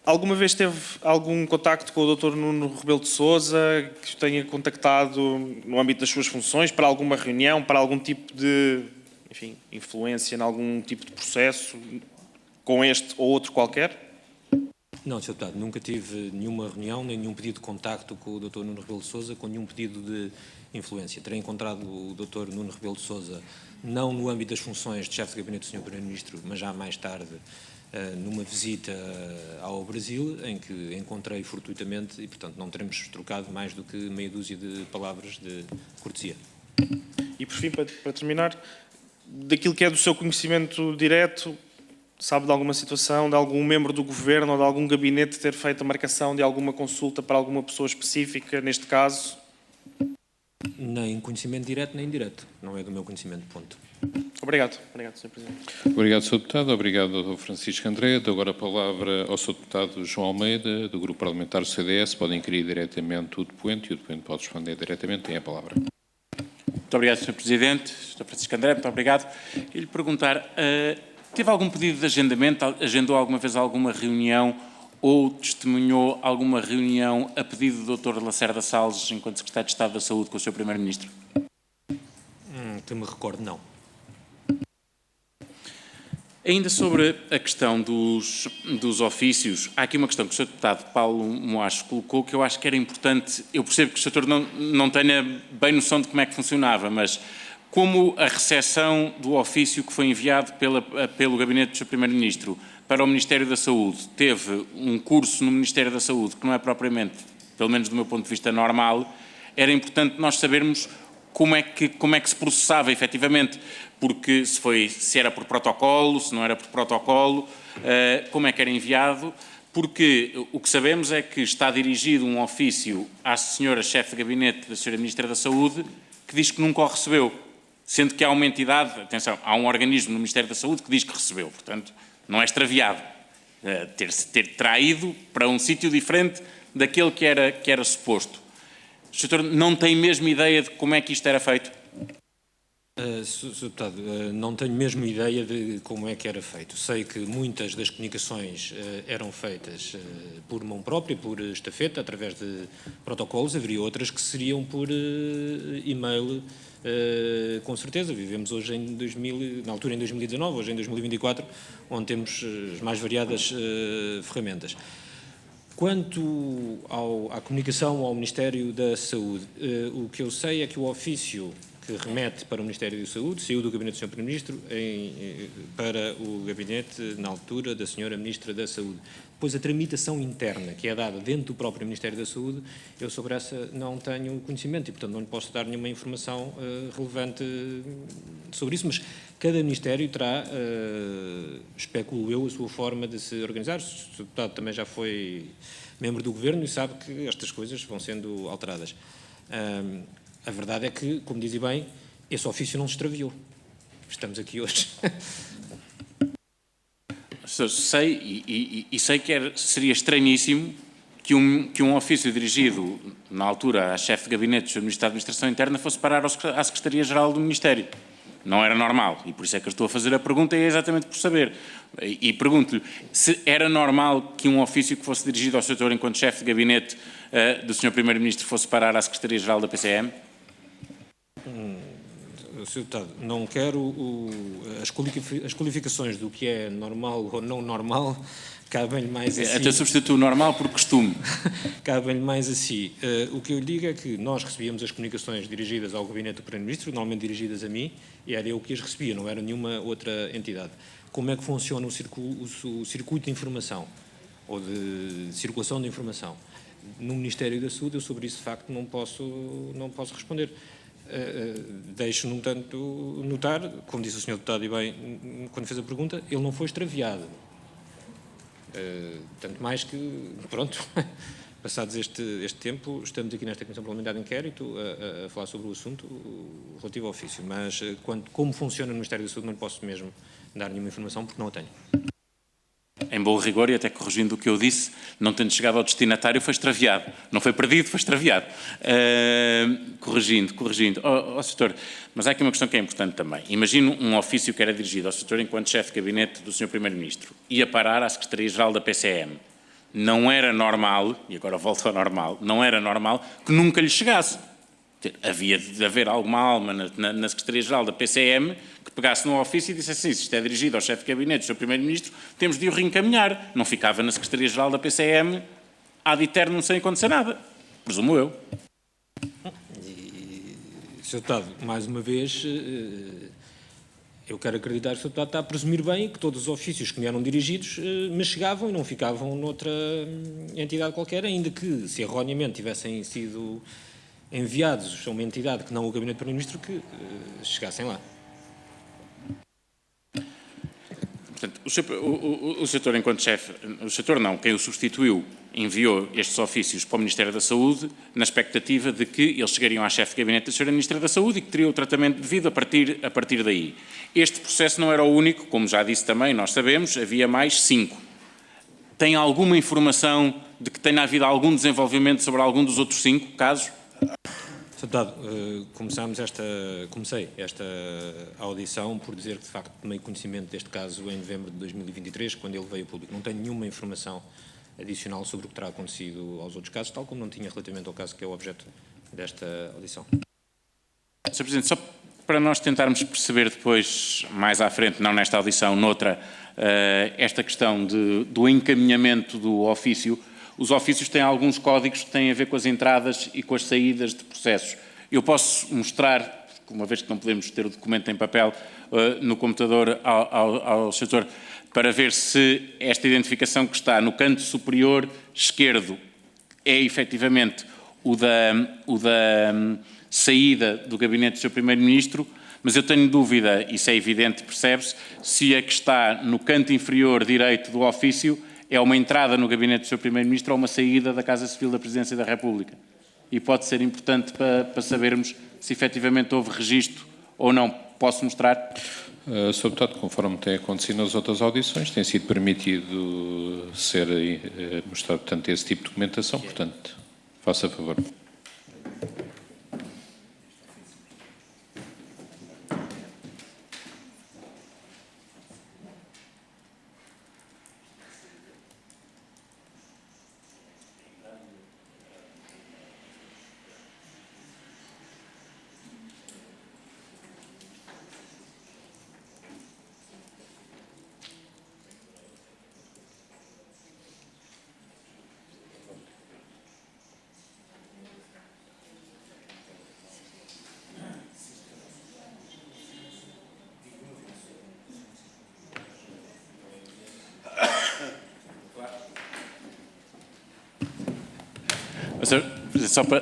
Alguma vez teve algum contacto com o Dr. Nuno Rebelo de Sousa, que o tenha contactado no âmbito das suas funções, para alguma reunião, para algum tipo de, enfim, influência em algum tipo de processo, com este ou outro qualquer? Não, Sr. Deputado, nunca tive nenhuma reunião, nem nenhum pedido de contacto com o Dr. Nuno Rebelo de Sousa, com nenhum pedido de influência. Terei encontrado o Dr. Nuno Rebelo de Sousa, não no âmbito das funções de chefe de gabinete do Sr. Primeiro-Ministro, mas já mais tarde, numa visita ao Brasil, em que encontrei fortuitamente e, portanto, não teremos trocado mais do que meia dúzia de palavras de cortesia. E, por fim, para terminar, daquilo que é do seu conhecimento direto, sabe de alguma situação, de algum membro do Governo ou de algum gabinete ter feito a marcação de alguma consulta para alguma pessoa específica, neste caso? Nem conhecimento direto, nem indireto. Não é do meu conhecimento, ponto. Obrigado. Obrigado, Sr. Presidente. Obrigado, Sr. Deputado. Obrigado, Dr. Francisco André. Dou agora a palavra ao Sr. Deputado João Almeida, do Grupo Parlamentar do CDS. Podem inquirir diretamente o depoente e o depoente pode responder diretamente. Tem a palavra. Muito obrigado, Sr. Presidente. Sr. Francisco André, muito obrigado. E lhe perguntar, teve algum pedido de agendamento? Agendou alguma vez alguma reunião ou testemunhou alguma reunião a pedido do Dr. Lacerda Salles, enquanto Secretário de Estado da Saúde, com o Sr. Primeiro-Ministro? Que me recordo, não. Ainda sobre a questão dos ofícios, há aqui uma questão que o Sr. Deputado Paulo Moacho colocou, que eu acho que era importante. Eu percebo que o Sr. não tenha bem noção de como é que funcionava, mas como a recepção do ofício que foi enviado pelo Gabinete do Sr. Primeiro-Ministro para o Ministério da Saúde teve um curso no Ministério da Saúde que não é propriamente, pelo menos do meu ponto de vista, normal, era importante nós sabermos como é que se processava efetivamente, porque se era por protocolo, se não era por protocolo, como é que era enviado, porque o que sabemos é que está dirigido um ofício à senhora chefe de gabinete da senhora Ministra da Saúde que diz que nunca o recebeu, sendo que há uma entidade, atenção, há um organismo no Ministério da Saúde que diz que recebeu, portanto, não é extraviado. Terá ido para um sítio diferente daquele que era suposto. O Sr. não tem mesmo ideia de como é que isto era feito? Sr. Deputado, não tenho mesmo ideia de como é que era feito. Sei que muitas das comunicações eram feitas por mão própria, por estafeta, através de protocolos. Haveria outras que seriam por e-mail, com certeza. Vivemos hoje na altura em 2019, hoje em 2024, onde temos as mais variadas ferramentas. Quanto à comunicação ao Ministério da Saúde, o que eu sei é que o ofício que remete para o Ministério da Saúde saiu do Gabinete do Sr. Primeiro-Ministro para o Gabinete, na altura, da Sra. Ministra da Saúde. Depois, a tramitação interna, que é dada dentro do próprio Ministério da Saúde, eu sobre essa não tenho conhecimento e, portanto, não lhe posso dar nenhuma informação relevante sobre isso, mas cada Ministério terá, especulo eu, a sua forma de se organizar. O Sr. Deputado também já foi membro do Governo e sabe que estas coisas vão sendo alteradas. A verdade é que, como dizia bem, esse ofício não se extraviou. Estamos aqui hoje. Sei, e sei que seria estranhíssimo que um ofício dirigido, na altura, à chefe de gabinete do Ministério da Administração Interna fosse parar à Secretaria-Geral do Ministério. Não era normal, e por isso é que eu estou a fazer a pergunta, e é exatamente por saber. E pergunto-lhe se era normal que um ofício que fosse dirigido ao setor enquanto chefe de gabinete do Sr. Primeiro-Ministro fosse parar à Secretaria-Geral da PCM? Sr. Deputado, não quero as qualificações do que é normal ou não normal, cabem-lhe mais a si. Até substituo normal por costume. Cabem-lhe mais a si. O que eu lhe digo é que nós recebíamos as comunicações dirigidas ao Gabinete do Primeiro-Ministro, normalmente dirigidas a mim, e era eu que as recebia, não era nenhuma outra entidade. Como é que funciona o circuito de informação, ou de circulação de informação? No Ministério da Saúde, eu sobre isso, de facto, não posso responder. Deixo, no entanto, notar, como disse o Sr. Deputado e bem, quando fez a pergunta, ele não foi extraviado. Tanto mais que, pronto, passados este tempo, estamos aqui nesta Comissão Parlamentar de Inquérito a falar sobre o assunto relativo ao ofício. Mas como funciona no Ministério da Saúde não posso mesmo dar nenhuma informação porque não a tenho. Em bom rigor, e até corrigindo o que eu disse, não tendo chegado ao destinatário, foi extraviado. Não foi perdido, foi extraviado. Corrigindo. Setor, mas há aqui uma questão que é importante também. Imagino um ofício que era dirigido ao setor enquanto chefe de gabinete do Sr. Primeiro-Ministro. Ia parar à Secretaria-Geral da PCM. Não era normal, e agora volto ao normal, não era normal que nunca lhe chegasse. Havia de haver alguma alma na Secretaria-Geral da PCM que pegasse no ofício e disse assim, se isto é dirigido ao chefe de gabinete do Sr. Primeiro-Ministro, temos de o reencaminhar. Não ficava na Secretaria-Geral da PCM ad eternum sem acontecer nada. Presumo eu. Sr. Deputado, mais uma vez, eu quero acreditar que o Sr. Deputado está a presumir bem que todos os ofícios que me eram dirigidos me chegavam e não ficavam noutra entidade qualquer, ainda que, se erroneamente tivessem sido enviados a uma entidade que não o Gabinete do Primeiro-Ministro, que chegassem lá. Portanto, o setor, enquanto chefe, o setor não, quem o substituiu, enviou estes ofícios para o Ministério da Saúde na expectativa de que eles chegariam à chefe de gabinete da Sra. Ministra da Saúde e que teria o tratamento devido a partir daí. Este processo não era o único, como já disse também, nós sabemos, havia mais 5. Tem alguma informação de que tenha havido algum desenvolvimento sobre algum dos outros 5 casos? Sr. Deputado, comecei esta audição por dizer que, de facto, tomei conhecimento deste caso em novembro de 2023, quando ele veio a público. Não tenho nenhuma informação adicional sobre o que terá acontecido aos outros casos, tal como não tinha relativamente ao caso que é o objeto desta audição. Sr. Presidente, só para nós tentarmos perceber depois, mais à frente, não nesta audição, noutra, esta questão do encaminhamento do ofício. Os ofícios têm alguns códigos que têm a ver com as entradas e com as saídas de processos. Eu posso mostrar, uma vez que não podemos ter o documento em papel, no computador ao setor, para ver se esta identificação que está no canto superior esquerdo é efetivamente o da saída do gabinete do Sr. Primeiro-Ministro, mas eu tenho dúvida, isso é evidente, percebe-se, se a que está no canto inferior direito do ofício é uma entrada no gabinete do Sr. Primeiro-Ministro ou uma saída da Casa Civil da Presidência da República. E pode ser importante para sabermos se efetivamente houve registro ou não. Posso mostrar? Sr. Deputado, conforme tem acontecido nas outras audições, tem sido permitido ser mostrado, portanto, esse tipo de documentação, portanto, faça favor.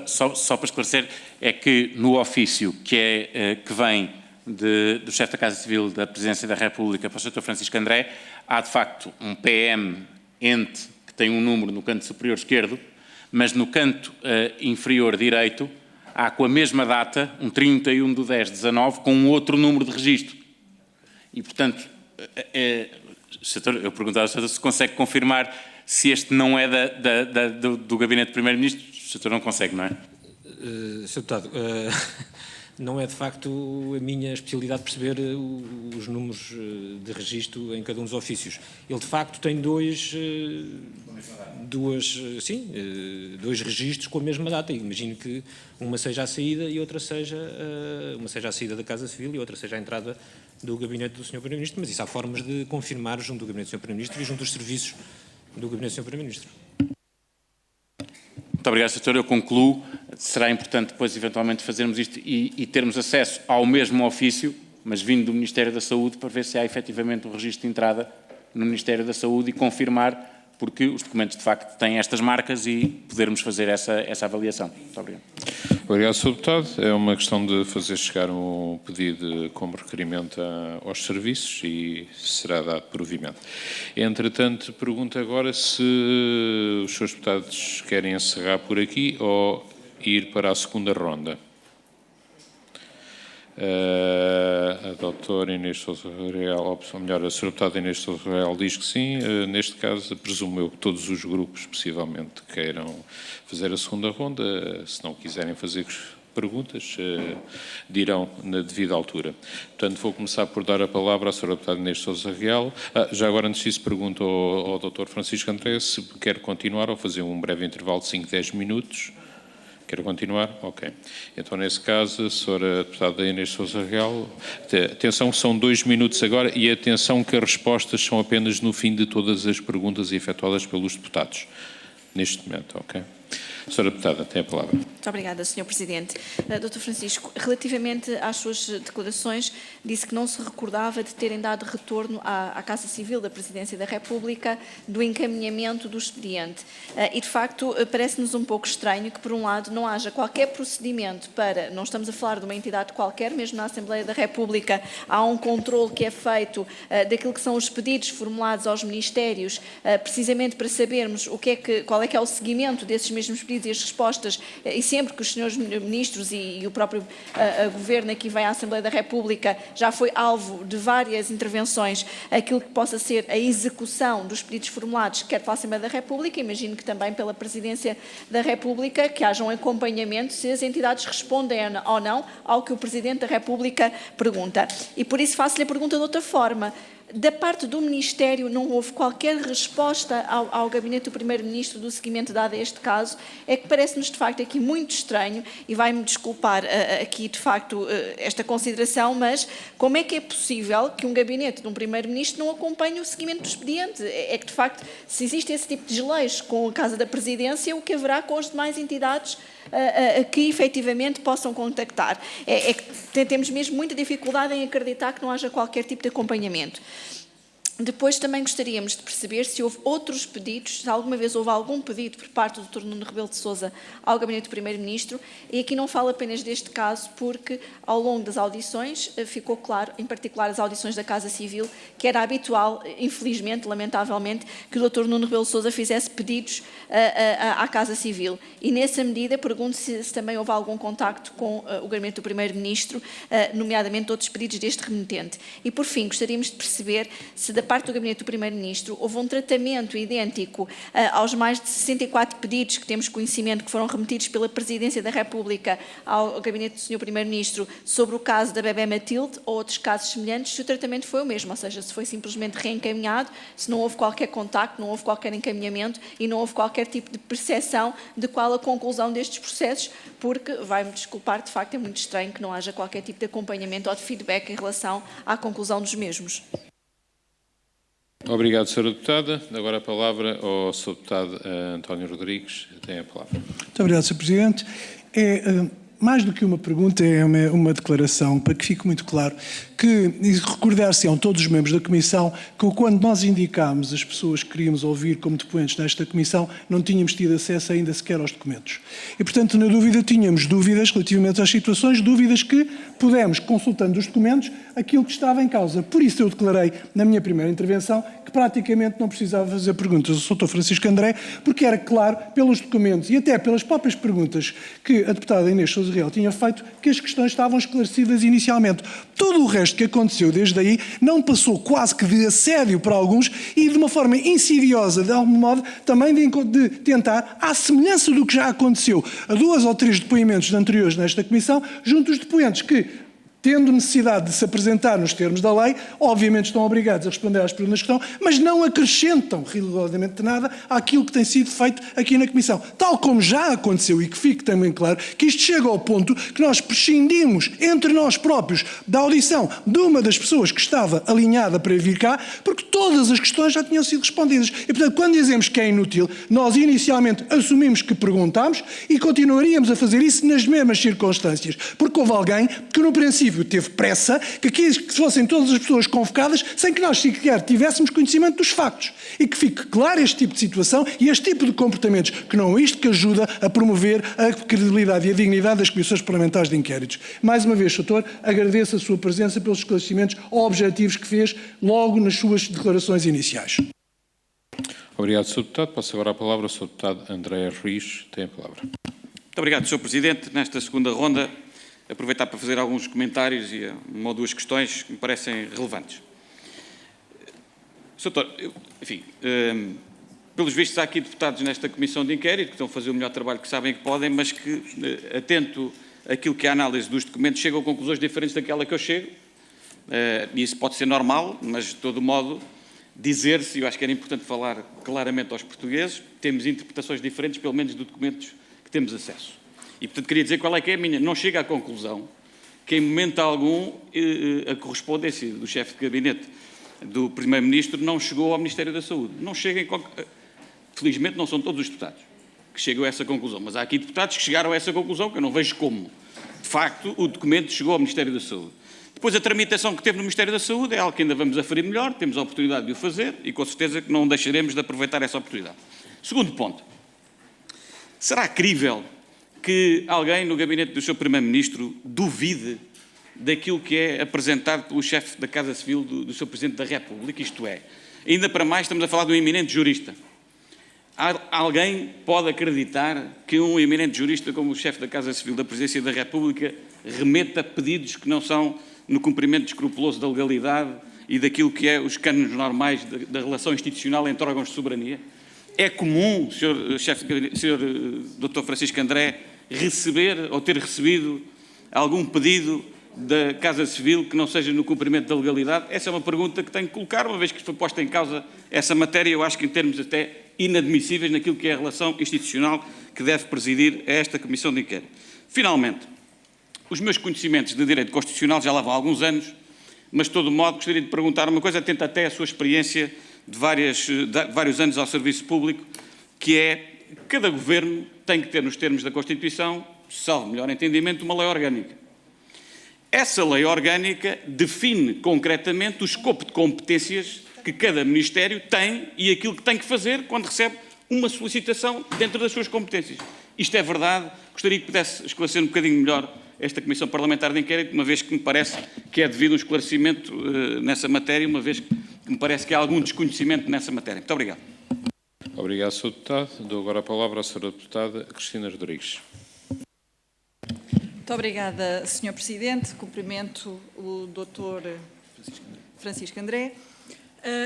Só para esclarecer, é que no ofício que vem do chefe da Casa Civil da Presidência da República para o Sr. Francisco André, há de facto um PM ente que tem um número no canto superior esquerdo, mas no canto inferior direito há com a mesma data, um 31/10/19, com um outro número de registro. E, portanto, eu perguntava ao Sr. se consegue confirmar se este não é do Gabinete do Primeiro-Ministro. O Sr. não consegue, não é? Sr. Deputado, não é de facto a minha especialidade perceber os números de registro em cada um dos ofícios. Ele de facto tem dois registros com a mesma data. Imagino que uma seja a saída e outra seja a saída da Casa Civil e outra seja a entrada do Gabinete do Sr. Primeiro-Ministro, mas isso há formas de confirmar junto do Gabinete do Sr. Primeiro-Ministro e junto dos serviços do Gabinete do Sr. Primeiro-Ministro. Muito obrigado, Sr. Eu concluo. Será importante depois, eventualmente, fazermos isto e termos acesso ao mesmo ofício, mas vindo do Ministério da Saúde, para ver se há efetivamente um registro de entrada no Ministério da Saúde e confirmar, porque os documentos, de facto, têm estas marcas e podermos fazer essa avaliação. Muito obrigado. Obrigado, Sr. Deputado. É uma questão de fazer chegar um pedido como requerimento aos serviços e será dado provimento. Entretanto, pergunto agora se os Srs. Deputados querem encerrar por aqui ou ir para a segunda ronda. A doutora Inês Sousa Real, ou melhor, a Sra. Deputada Inês Sousa Real diz que sim. Neste caso, presumo eu que todos os grupos, possivelmente, queiram fazer a segunda ronda. Se não quiserem fazer perguntas, dirão na devida altura. Portanto, vou começar por dar a palavra à Sra. Deputada Inês Sousa Real. Já agora, antes disso, pergunto ao Dr. Francisco André se quer continuar ou fazer um breve intervalo de 5, 10 minutos. Quer continuar? Ok. Então, nesse caso, a Sra. Deputada Inês Sousa Real, atenção, são 2 minutos agora e atenção que as respostas são apenas no fim de todas as perguntas efetuadas pelos deputados. Neste momento, ok? Sra. Deputada, tem a palavra. Muito obrigada, Sr. Presidente. Dr. Francisco, relativamente às suas declarações, disse que não se recordava de terem dado retorno à Casa Civil da Presidência da República do encaminhamento do expediente. E, de facto, parece-nos um pouco estranho que, por um lado, não haja qualquer procedimento para, não estamos a falar de uma entidade qualquer, mesmo na Assembleia da República, há um controle que é feito daquilo que são os pedidos formulados aos ministérios, precisamente para sabermos qual é que é o seguimento desses mesmos pedidos e as respostas, e sempre que os senhores ministros e o próprio Governo aqui vem à Assembleia da República, já foi alvo de várias intervenções, aquilo que possa ser a execução dos pedidos formulados, quer pela Assembleia da República, imagino que também pela Presidência da República, que haja um acompanhamento se as entidades respondem ou não ao que o Presidente da República pergunta. E por isso faço-lhe a pergunta de outra forma. Da parte do Ministério não houve qualquer resposta ao Gabinete do Primeiro-Ministro do seguimento dado a este caso. É que parece-nos de facto aqui muito estranho, e vai-me desculpar aqui de facto esta consideração, mas como é que é possível que um Gabinete de um Primeiro-Ministro não acompanhe o seguimento do expediente? É que de facto, se existe esse tipo de desleixo com a Casa da Presidência, o que haverá com as demais entidades que efetivamente possam contactar? É que temos mesmo muita dificuldade em acreditar que não haja qualquer tipo de acompanhamento. Depois também gostaríamos de perceber se houve outros pedidos, se alguma vez houve algum pedido por parte do Dr. Nuno Rebelo de Sousa ao Gabinete do Primeiro-Ministro, e aqui não falo apenas deste caso, porque ao longo das audições ficou claro, em particular as audições da Casa Civil, que era habitual, infelizmente, lamentavelmente, que o Dr. Nuno Rebelo de Sousa fizesse pedidos à Casa Civil. E nessa medida pergunto se também houve algum contacto com o Gabinete do Primeiro-Ministro, nomeadamente outros pedidos deste remetente. E por fim, gostaríamos de perceber se da parte do Gabinete do Primeiro-Ministro houve um tratamento idêntico aos mais de 64 pedidos que temos conhecimento que foram remetidos pela Presidência da República ao Gabinete do Sr. Primeiro-Ministro sobre o caso da bebé Matilde ou outros casos semelhantes, se o tratamento foi o mesmo, ou seja, se foi simplesmente reencaminhado, se não houve qualquer contacto, não houve qualquer encaminhamento e não houve qualquer tipo de percepção de qual a conclusão destes processos, porque, vai-me desculpar, de facto é muito estranho que não haja qualquer tipo de acompanhamento ou de feedback em relação à conclusão dos mesmos. Obrigado, Sra. Deputada. Agora a palavra ao Sr. Deputado António Rodrigues. Tem a palavra. Muito obrigado, Sr. Presidente. Mais do que uma pergunta, é uma declaração, para que fique muito claro que recordar-se-ão todos os membros da Comissão que quando nós indicámos as pessoas que queríamos ouvir como depoentes nesta Comissão, não tínhamos tido acesso ainda sequer aos documentos. E, portanto, na dúvida, tínhamos dúvidas relativamente às situações, dúvidas que pudemos, consultando os documentos, aquilo que estava em causa. Por isso eu declarei, na minha primeira intervenção, que praticamente não precisava fazer perguntas ao Dr. Francisco André, porque era claro, pelos documentos e até pelas próprias perguntas que a deputada Inês Sousa Real tinha feito, que as questões estavam esclarecidas inicialmente. Todo o resto que aconteceu desde aí não passou quase que de assédio para alguns e de uma forma insidiosa, de algum modo, também de tentar, à semelhança do que já aconteceu a 2 ou 3 depoimentos anteriores nesta Comissão, junto dos depoentes que, tendo necessidade de se apresentar nos termos da lei, obviamente estão obrigados a responder às perguntas que estão, mas não acrescentam rigorosamente nada àquilo que tem sido feito aqui na Comissão. Tal como já aconteceu, e que fique também claro, que isto chega ao ponto que nós prescindimos entre nós próprios da audição de uma das pessoas que estava alinhada para vir cá, porque todas as questões já tinham sido respondidas. E, portanto, quando dizemos que é inútil, nós inicialmente assumimos que perguntámos e continuaríamos a fazer isso nas mesmas circunstâncias, porque houve alguém que, no princípio, princípio teve pressa, que quis que fossem todas as pessoas convocadas sem que nós sequer tivéssemos conhecimento dos factos. E que fique claro este tipo de situação e este tipo de comportamentos, que não é isto que ajuda a promover a credibilidade e a dignidade das comissões parlamentares de inquéritos. Mais uma vez, Sr. Doutor, agradeço a sua presença pelos esclarecimentos objetivos que fez logo nas suas declarações iniciais. Obrigado, Sr. Deputado. Passo agora a palavra ao Sr. Deputado André Ruiz. Tem a palavra. Muito obrigado, Sr. Presidente. Nesta segunda ronda, aproveitar para fazer alguns comentários e uma ou duas questões que me parecem relevantes. Sr. Doutor, enfim, pelos vistos há aqui deputados nesta comissão de inquérito que estão a fazer o melhor trabalho que sabem que podem, mas que, atento àquilo que é a análise dos documentos, chegam a conclusões diferentes daquela que eu chego. E isso pode ser normal, mas, de todo modo, dizer-se, eu acho que era importante falar claramente aos portugueses, temos interpretações diferentes, pelo menos, de documentos que temos acesso. E, portanto, queria dizer qual é que é a minha. Não chega à conclusão que, em momento algum, a correspondência do chefe de gabinete do Primeiro-Ministro não chegou ao Ministério da Saúde. Não chega em Felizmente, não são todos os deputados que chegam a essa conclusão, mas há aqui deputados que chegaram a essa conclusão, que eu não vejo como. De facto, o documento chegou ao Ministério da Saúde. Depois, a tramitação que teve no Ministério da Saúde é algo que ainda vamos aferir melhor, temos a oportunidade de o fazer e, com certeza, que não deixaremos de aproveitar essa oportunidade. Segundo ponto. Será crível que alguém no gabinete do Sr. Primeiro-Ministro duvide daquilo que é apresentado pelo chefe da Casa Civil do Sr. Presidente da República? Isto é, ainda para mais, estamos a falar de um eminente jurista. Alguém pode acreditar que um eminente jurista como o chefe da Casa Civil da Presidência da República remeta pedidos que não são no cumprimento escrupuloso da legalidade e daquilo que é os cânones normais da relação institucional entre órgãos de soberania? É comum, Sr. Dr. Francisco André, receber ou ter recebido algum pedido da Casa Civil que não seja no cumprimento da legalidade? Essa é uma pergunta que tenho que colocar, uma vez que foi posta em causa essa matéria, eu acho que em termos até inadmissíveis naquilo que é a relação institucional que deve presidir a esta Comissão de Inquérito. Finalmente, os meus conhecimentos de direito constitucional já lá vão há alguns anos, mas de todo modo gostaria de perguntar uma coisa, atento até à sua experiência de vários anos ao serviço público, que é, cada governo tem que ter, nos termos da Constituição, salvo melhor entendimento, uma lei orgânica. Essa lei orgânica define concretamente o escopo de competências que cada Ministério tem e aquilo que tem que fazer quando recebe uma solicitação dentro das suas competências. Isto é verdade? Gostaria que pudesse esclarecer um bocadinho melhor esta Comissão Parlamentar de Inquérito, uma vez que me parece que é devido um esclarecimento nessa matéria, uma vez que me parece que há algum desconhecimento nessa matéria. Muito obrigado. Obrigado, Sr. Deputado. Dou agora a palavra à Sra. Deputada Cristina Rodrigues. Muito obrigada, Sr. Presidente. Cumprimento o Dr. Francisco André.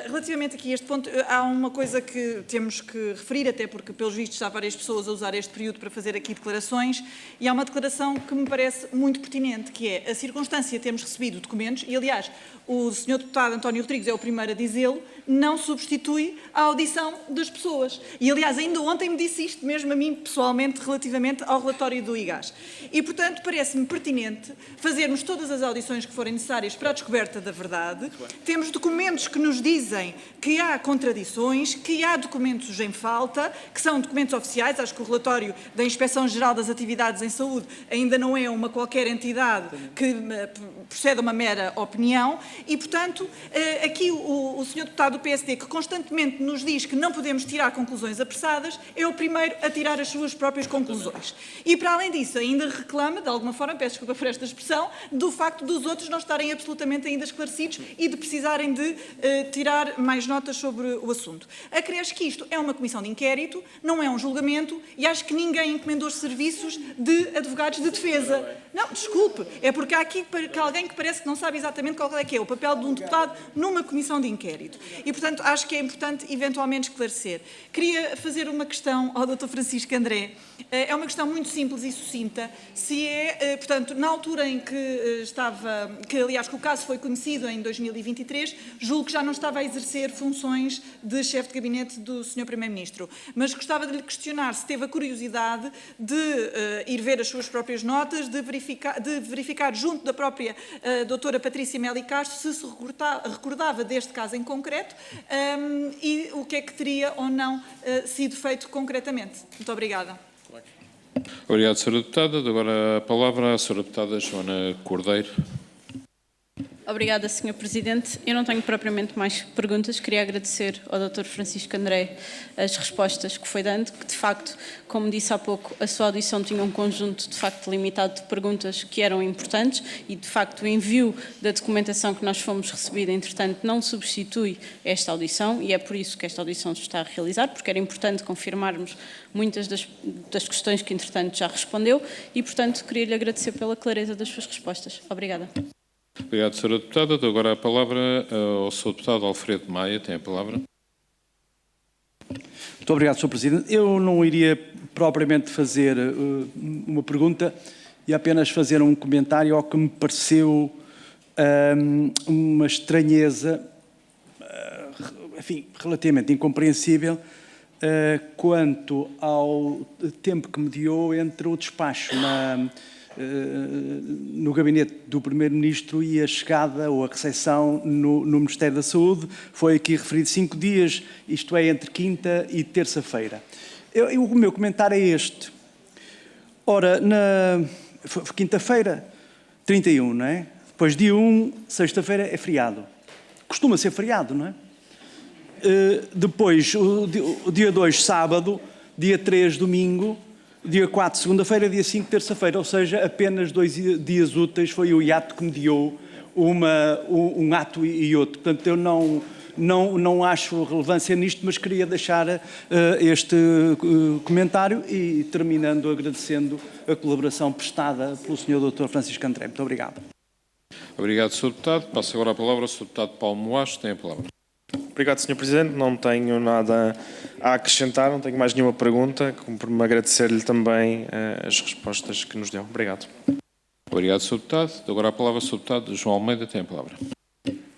Relativamente aqui a este ponto, há uma coisa que temos que referir, até porque, pelos vistos, há várias pessoas a usar este período para fazer aqui declarações, e há uma declaração que me parece muito pertinente, que é a circunstância de termos recebido documentos, e, aliás, o Sr. Deputado António Rodrigues é o primeiro a dizê-lo, não substitui a audição das pessoas. E, aliás, ainda ontem me disse isto mesmo a mim, pessoalmente, relativamente ao relatório do IGAS. E, portanto, parece-me pertinente fazermos todas as audições que forem necessárias para a descoberta da verdade. Temos documentos que nos dizem que há contradições, que há documentos em falta, que são documentos oficiais. Acho que o relatório da Inspeção-Geral das Atividades em Saúde ainda não é uma qualquer entidade que procede a uma mera opinião. E, portanto, aqui o Sr. Deputado do PSD, que constantemente nos diz que não podemos tirar conclusões apressadas, é o primeiro a tirar as suas próprias conclusões. E, para além disso, ainda reclama, de alguma forma, peço desculpa por esta expressão, do facto dos outros não estarem absolutamente ainda esclarecidos e de precisarem de tirar mais notas sobre o assunto. Acresce que isto é uma comissão de inquérito, não é um julgamento, e acho que ninguém encomendou serviços de advogados de defesa. Não, desculpe, é porque há aqui alguém que parece que não sabe exatamente qual é que é o papel de um deputado numa comissão de inquérito. E, portanto, acho que é importante eventualmente esclarecer. Queria fazer uma questão ao Dr. Francisco André. É uma questão muito simples e sucinta. Se é, portanto, na altura em que aliás, que o caso foi conhecido em 2023, julgo que já não estava a exercer funções de chefe de gabinete do Sr. Primeiro-Ministro. Mas gostava de lhe questionar se teve a curiosidade de ir ver as suas próprias notas, de verificar junto da própria doutora Patrícia Meli Castro se recordava deste caso em concreto e o que é que teria ou não sido feito concretamente. Muito obrigada. Obrigado, Sra. Deputada. Dou agora a palavra à Sra. Deputada Joana Cordeiro. Obrigada, Sr. Presidente. Eu não tenho propriamente mais perguntas. Queria agradecer ao Dr. Francisco André as respostas que foi dando, que de facto, como disse há pouco, a sua audição tinha um conjunto de facto limitado de perguntas que eram importantes e de facto o envio da documentação que nós fomos recebida, entretanto, não substitui esta audição e é por isso que esta audição se está a realizar, porque era importante confirmarmos muitas das questões que entretanto já respondeu e, portanto, queria-lhe agradecer pela clareza das suas respostas. Obrigada. Obrigado, Sra. Deputada. Dou agora a palavra ao Sr. Deputado Alfredo Maia. Tem a palavra. Muito obrigado, Sr. Presidente. Eu não iria propriamente fazer uma pergunta e apenas fazer um comentário ao que me pareceu uma estranheza, enfim, relativamente incompreensível, quanto ao tempo que mediou entre o despacho no gabinete do Primeiro-Ministro e a chegada ou a recepção no Ministério da Saúde. Foi aqui referido 5 dias, isto é, entre quinta e terça-feira. O meu comentário é este. Ora, quinta-feira, 31, não é? Depois dia 1, sexta-feira, é feriado. Costuma ser feriado, não é? Depois, o dia 2, sábado, dia 3, domingo, dia 4, segunda-feira, dia 5, terça-feira, ou seja, apenas 2 dias úteis foi o hiato que mediou um ato e outro. Portanto, eu não acho relevância nisto, mas queria deixar este comentário e terminando agradecendo a colaboração prestada pelo Sr. Dr. Francisco André. Muito obrigado. Obrigado, Sr. Deputado. Passo agora a palavra ao Sr. Deputado Paulo Moacho. Tem a palavra. Obrigado, Sr. Presidente. Não tenho nada a acrescentar, não tenho mais nenhuma pergunta. Cumpre-me agradecer-lhe também as respostas que nos deu. Obrigado. Obrigado, Sr. Deputado. Dou agora a palavra ao Sr. Deputado João Almeida. Tem a palavra.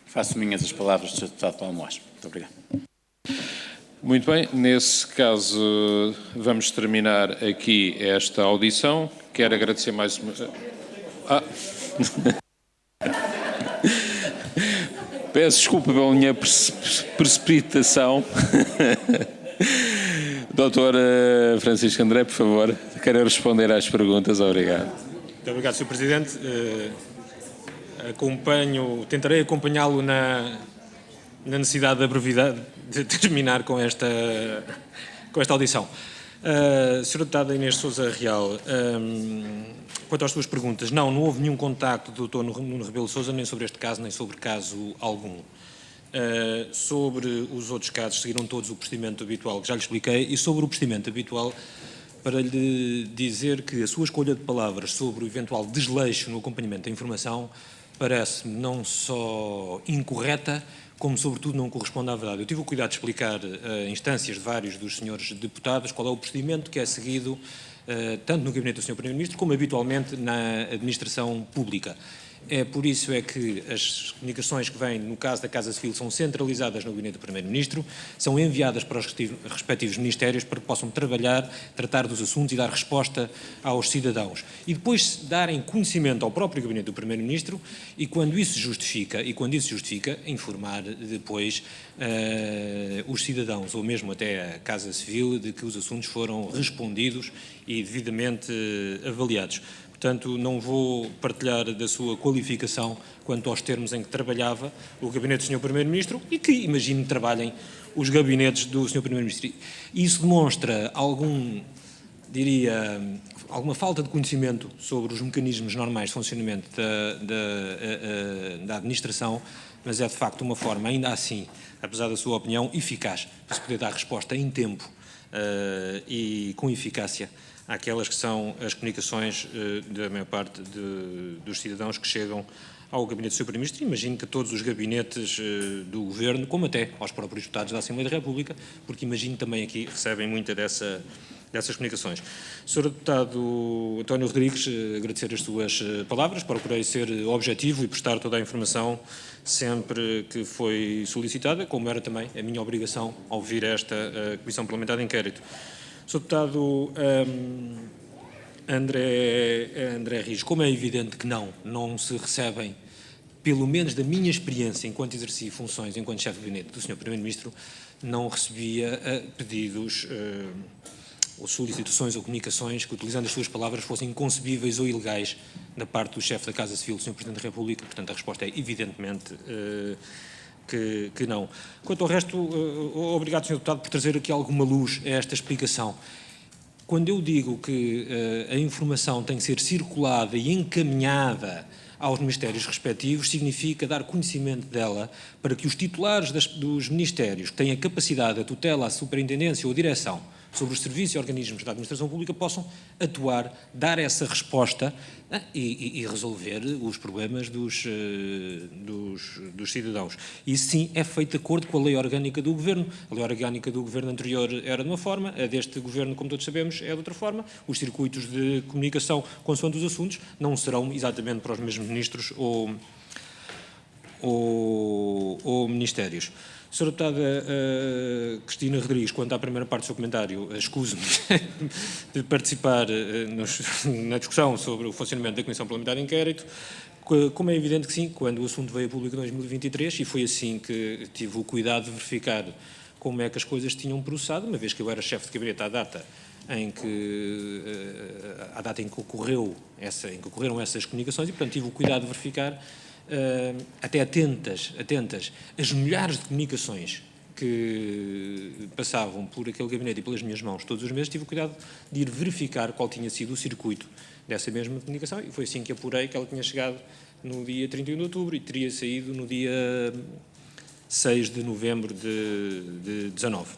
Faço minhas as palavras do Sr. Deputado Paulo Moacho. Muito obrigado. Muito bem. Nesse caso, vamos terminar aqui esta audição. Quero agradecer mais uma... Peço desculpa pela minha precipitação. Doutor Francisco André, por favor, quero responder às perguntas. Obrigado. Muito obrigado, Sr. Presidente. Tentarei acompanhá-lo na necessidade da brevidade de terminar com esta audição. Sra. Deputada Inês Sousa Real, quanto às suas perguntas, não houve nenhum contacto do Dr. Nuno Rebelo Sousa, nem sobre este caso, nem sobre caso algum. Sobre os outros casos, seguiram todos o procedimento habitual que já lhe expliquei, e sobre o procedimento habitual, para lhe dizer que a sua escolha de palavras sobre o eventual desleixo no acompanhamento da informação parece-me não só incorreta, como, sobretudo, não corresponde à verdade. Eu tive o cuidado de explicar a instâncias de vários dos senhores deputados qual é o procedimento que é seguido tanto no gabinete do Sr. Primeiro-Ministro como habitualmente na administração pública. É por isso é que as comunicações que vêm, no caso da Casa Civil, são centralizadas no gabinete do Primeiro-Ministro, são enviadas para os respectivos ministérios para que possam trabalhar, tratar dos assuntos e dar resposta aos cidadãos. E depois darem conhecimento ao próprio gabinete do Primeiro-Ministro e quando isso justifica, informar depois os cidadãos, ou mesmo até a Casa Civil, de que os assuntos foram respondidos e devidamente avaliados. Portanto, não vou partilhar da sua qualificação quanto aos termos em que trabalhava o gabinete do Sr. Primeiro-Ministro e que, imagino, trabalhem os gabinetes do Sr. Primeiro-Ministro. Isso demonstra alguma falta de conhecimento sobre os mecanismos normais de funcionamento da administração, mas é de facto uma forma, ainda assim, apesar da sua opinião, eficaz para se poder dar resposta em tempo e com eficácia àquelas que são as comunicações da maior parte dos cidadãos que chegam ao gabinete do Sr. Primeiro-Ministro. Imagino que todos os gabinetes do Governo, como até aos próprios deputados da Assembleia da República, porque imagino também aqui recebem muita dessas comunicações. Sr. Deputado António Rodrigues, agradecer as suas palavras, procurei ser objetivo e prestar toda a informação sempre que foi solicitada, como era também a minha obrigação ao ouvir esta Comissão Parlamentar de Inquérito. Sr. Deputado André Rios, como é evidente que não se recebem, pelo menos da minha experiência enquanto exerci funções enquanto chefe de gabinete do Sr. Primeiro-Ministro, não recebia pedidos ou solicitações ou comunicações que, utilizando as suas palavras, fossem inconcebíveis ou ilegais da parte do chefe da Casa Civil, do Sr. Presidente da República. Portanto, a resposta é evidentemente que não. Quanto ao resto, obrigado, Sr. Deputado, por trazer aqui alguma luz a esta explicação. Quando eu digo que a informação tem que ser circulada e encaminhada aos ministérios respectivos, significa dar conhecimento dela para que os titulares dos ministérios que têm a capacidade, a tutela, a superintendência ou a direção sobre os serviços e organismos da administração pública possam atuar, dar essa resposta e resolver os problemas dos cidadãos. Isso sim é feito de acordo com a lei orgânica do Governo. A lei orgânica do Governo anterior era de uma forma, a deste Governo, como todos sabemos, é de outra forma. Os circuitos de comunicação consoante os assuntos não serão exatamente para os mesmos ministros ou ministérios. Sra. Deputada Cristina Rodrigues, quanto à primeira parte do seu comentário, escuso-me de participar na discussão sobre o funcionamento da Comissão Parlamentar de Inquérito. Como é evidente que sim, quando o assunto veio a público em 2023, e foi assim que tive o cuidado de verificar como é que as coisas tinham processado, uma vez que eu era chefe de gabinete à data em que ocorreram essas comunicações, e portanto tive o cuidado de verificar até atentas as milhares de comunicações que passavam por aquele gabinete e pelas minhas mãos todos os meses. Tive o cuidado de ir verificar qual tinha sido o circuito dessa mesma comunicação, e foi assim que apurei que ela tinha chegado no dia 31 de outubro e teria saído no dia 6 de novembro de 19.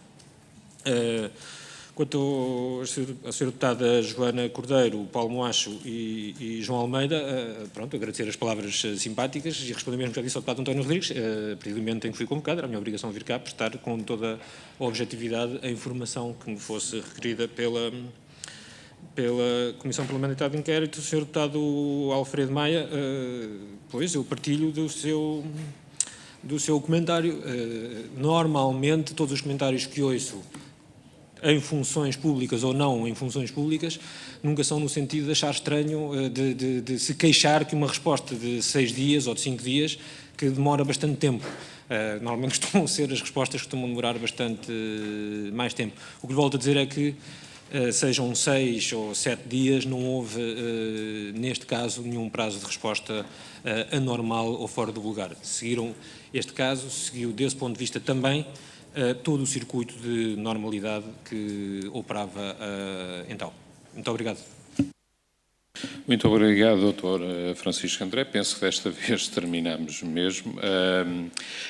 Quanto à Sra. Deputada Joana Cordeiro, Paulo Moacho e João Almeida, pronto, agradecer as palavras simpáticas e responder mesmo que já disse ao deputado António Rodrigues, a partir do momento em que fui convocado, era a minha obrigação vir cá prestar com toda a objetividade a informação que me fosse requerida pela Comissão Parlamentar de Inquérito. Sr. Deputado Alfredo Maia, pois eu partilho do seu comentário. Normalmente, todos os comentários que ouço em funções públicas ou não em funções públicas, nunca são no sentido de achar estranho, de se queixar que uma resposta de 6 dias ou de 5 dias, que demora bastante tempo. Normalmente costumam ser as respostas que costumam demorar bastante mais tempo. O que lhe volto a dizer é que, sejam 6 ou 7 dias, não houve, neste caso, nenhum prazo de resposta anormal ou fora do vulgar. Este caso seguiu, desse ponto de vista também, todo o circuito de normalidade que operava então. Muito obrigado. Muito obrigado, Dr. Francisco André. Penso que desta vez terminamos mesmo.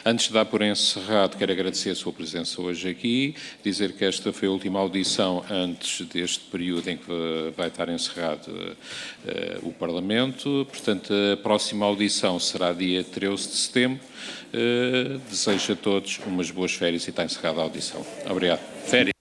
Antes de dar por encerrado, quero agradecer a sua presença hoje aqui, dizer que esta foi a última audição antes deste período em que vai estar encerrado o Parlamento. Portanto, a próxima audição será dia 13 de setembro. Desejo a todos umas boas férias e está encerrada a audição. Obrigado. Férias.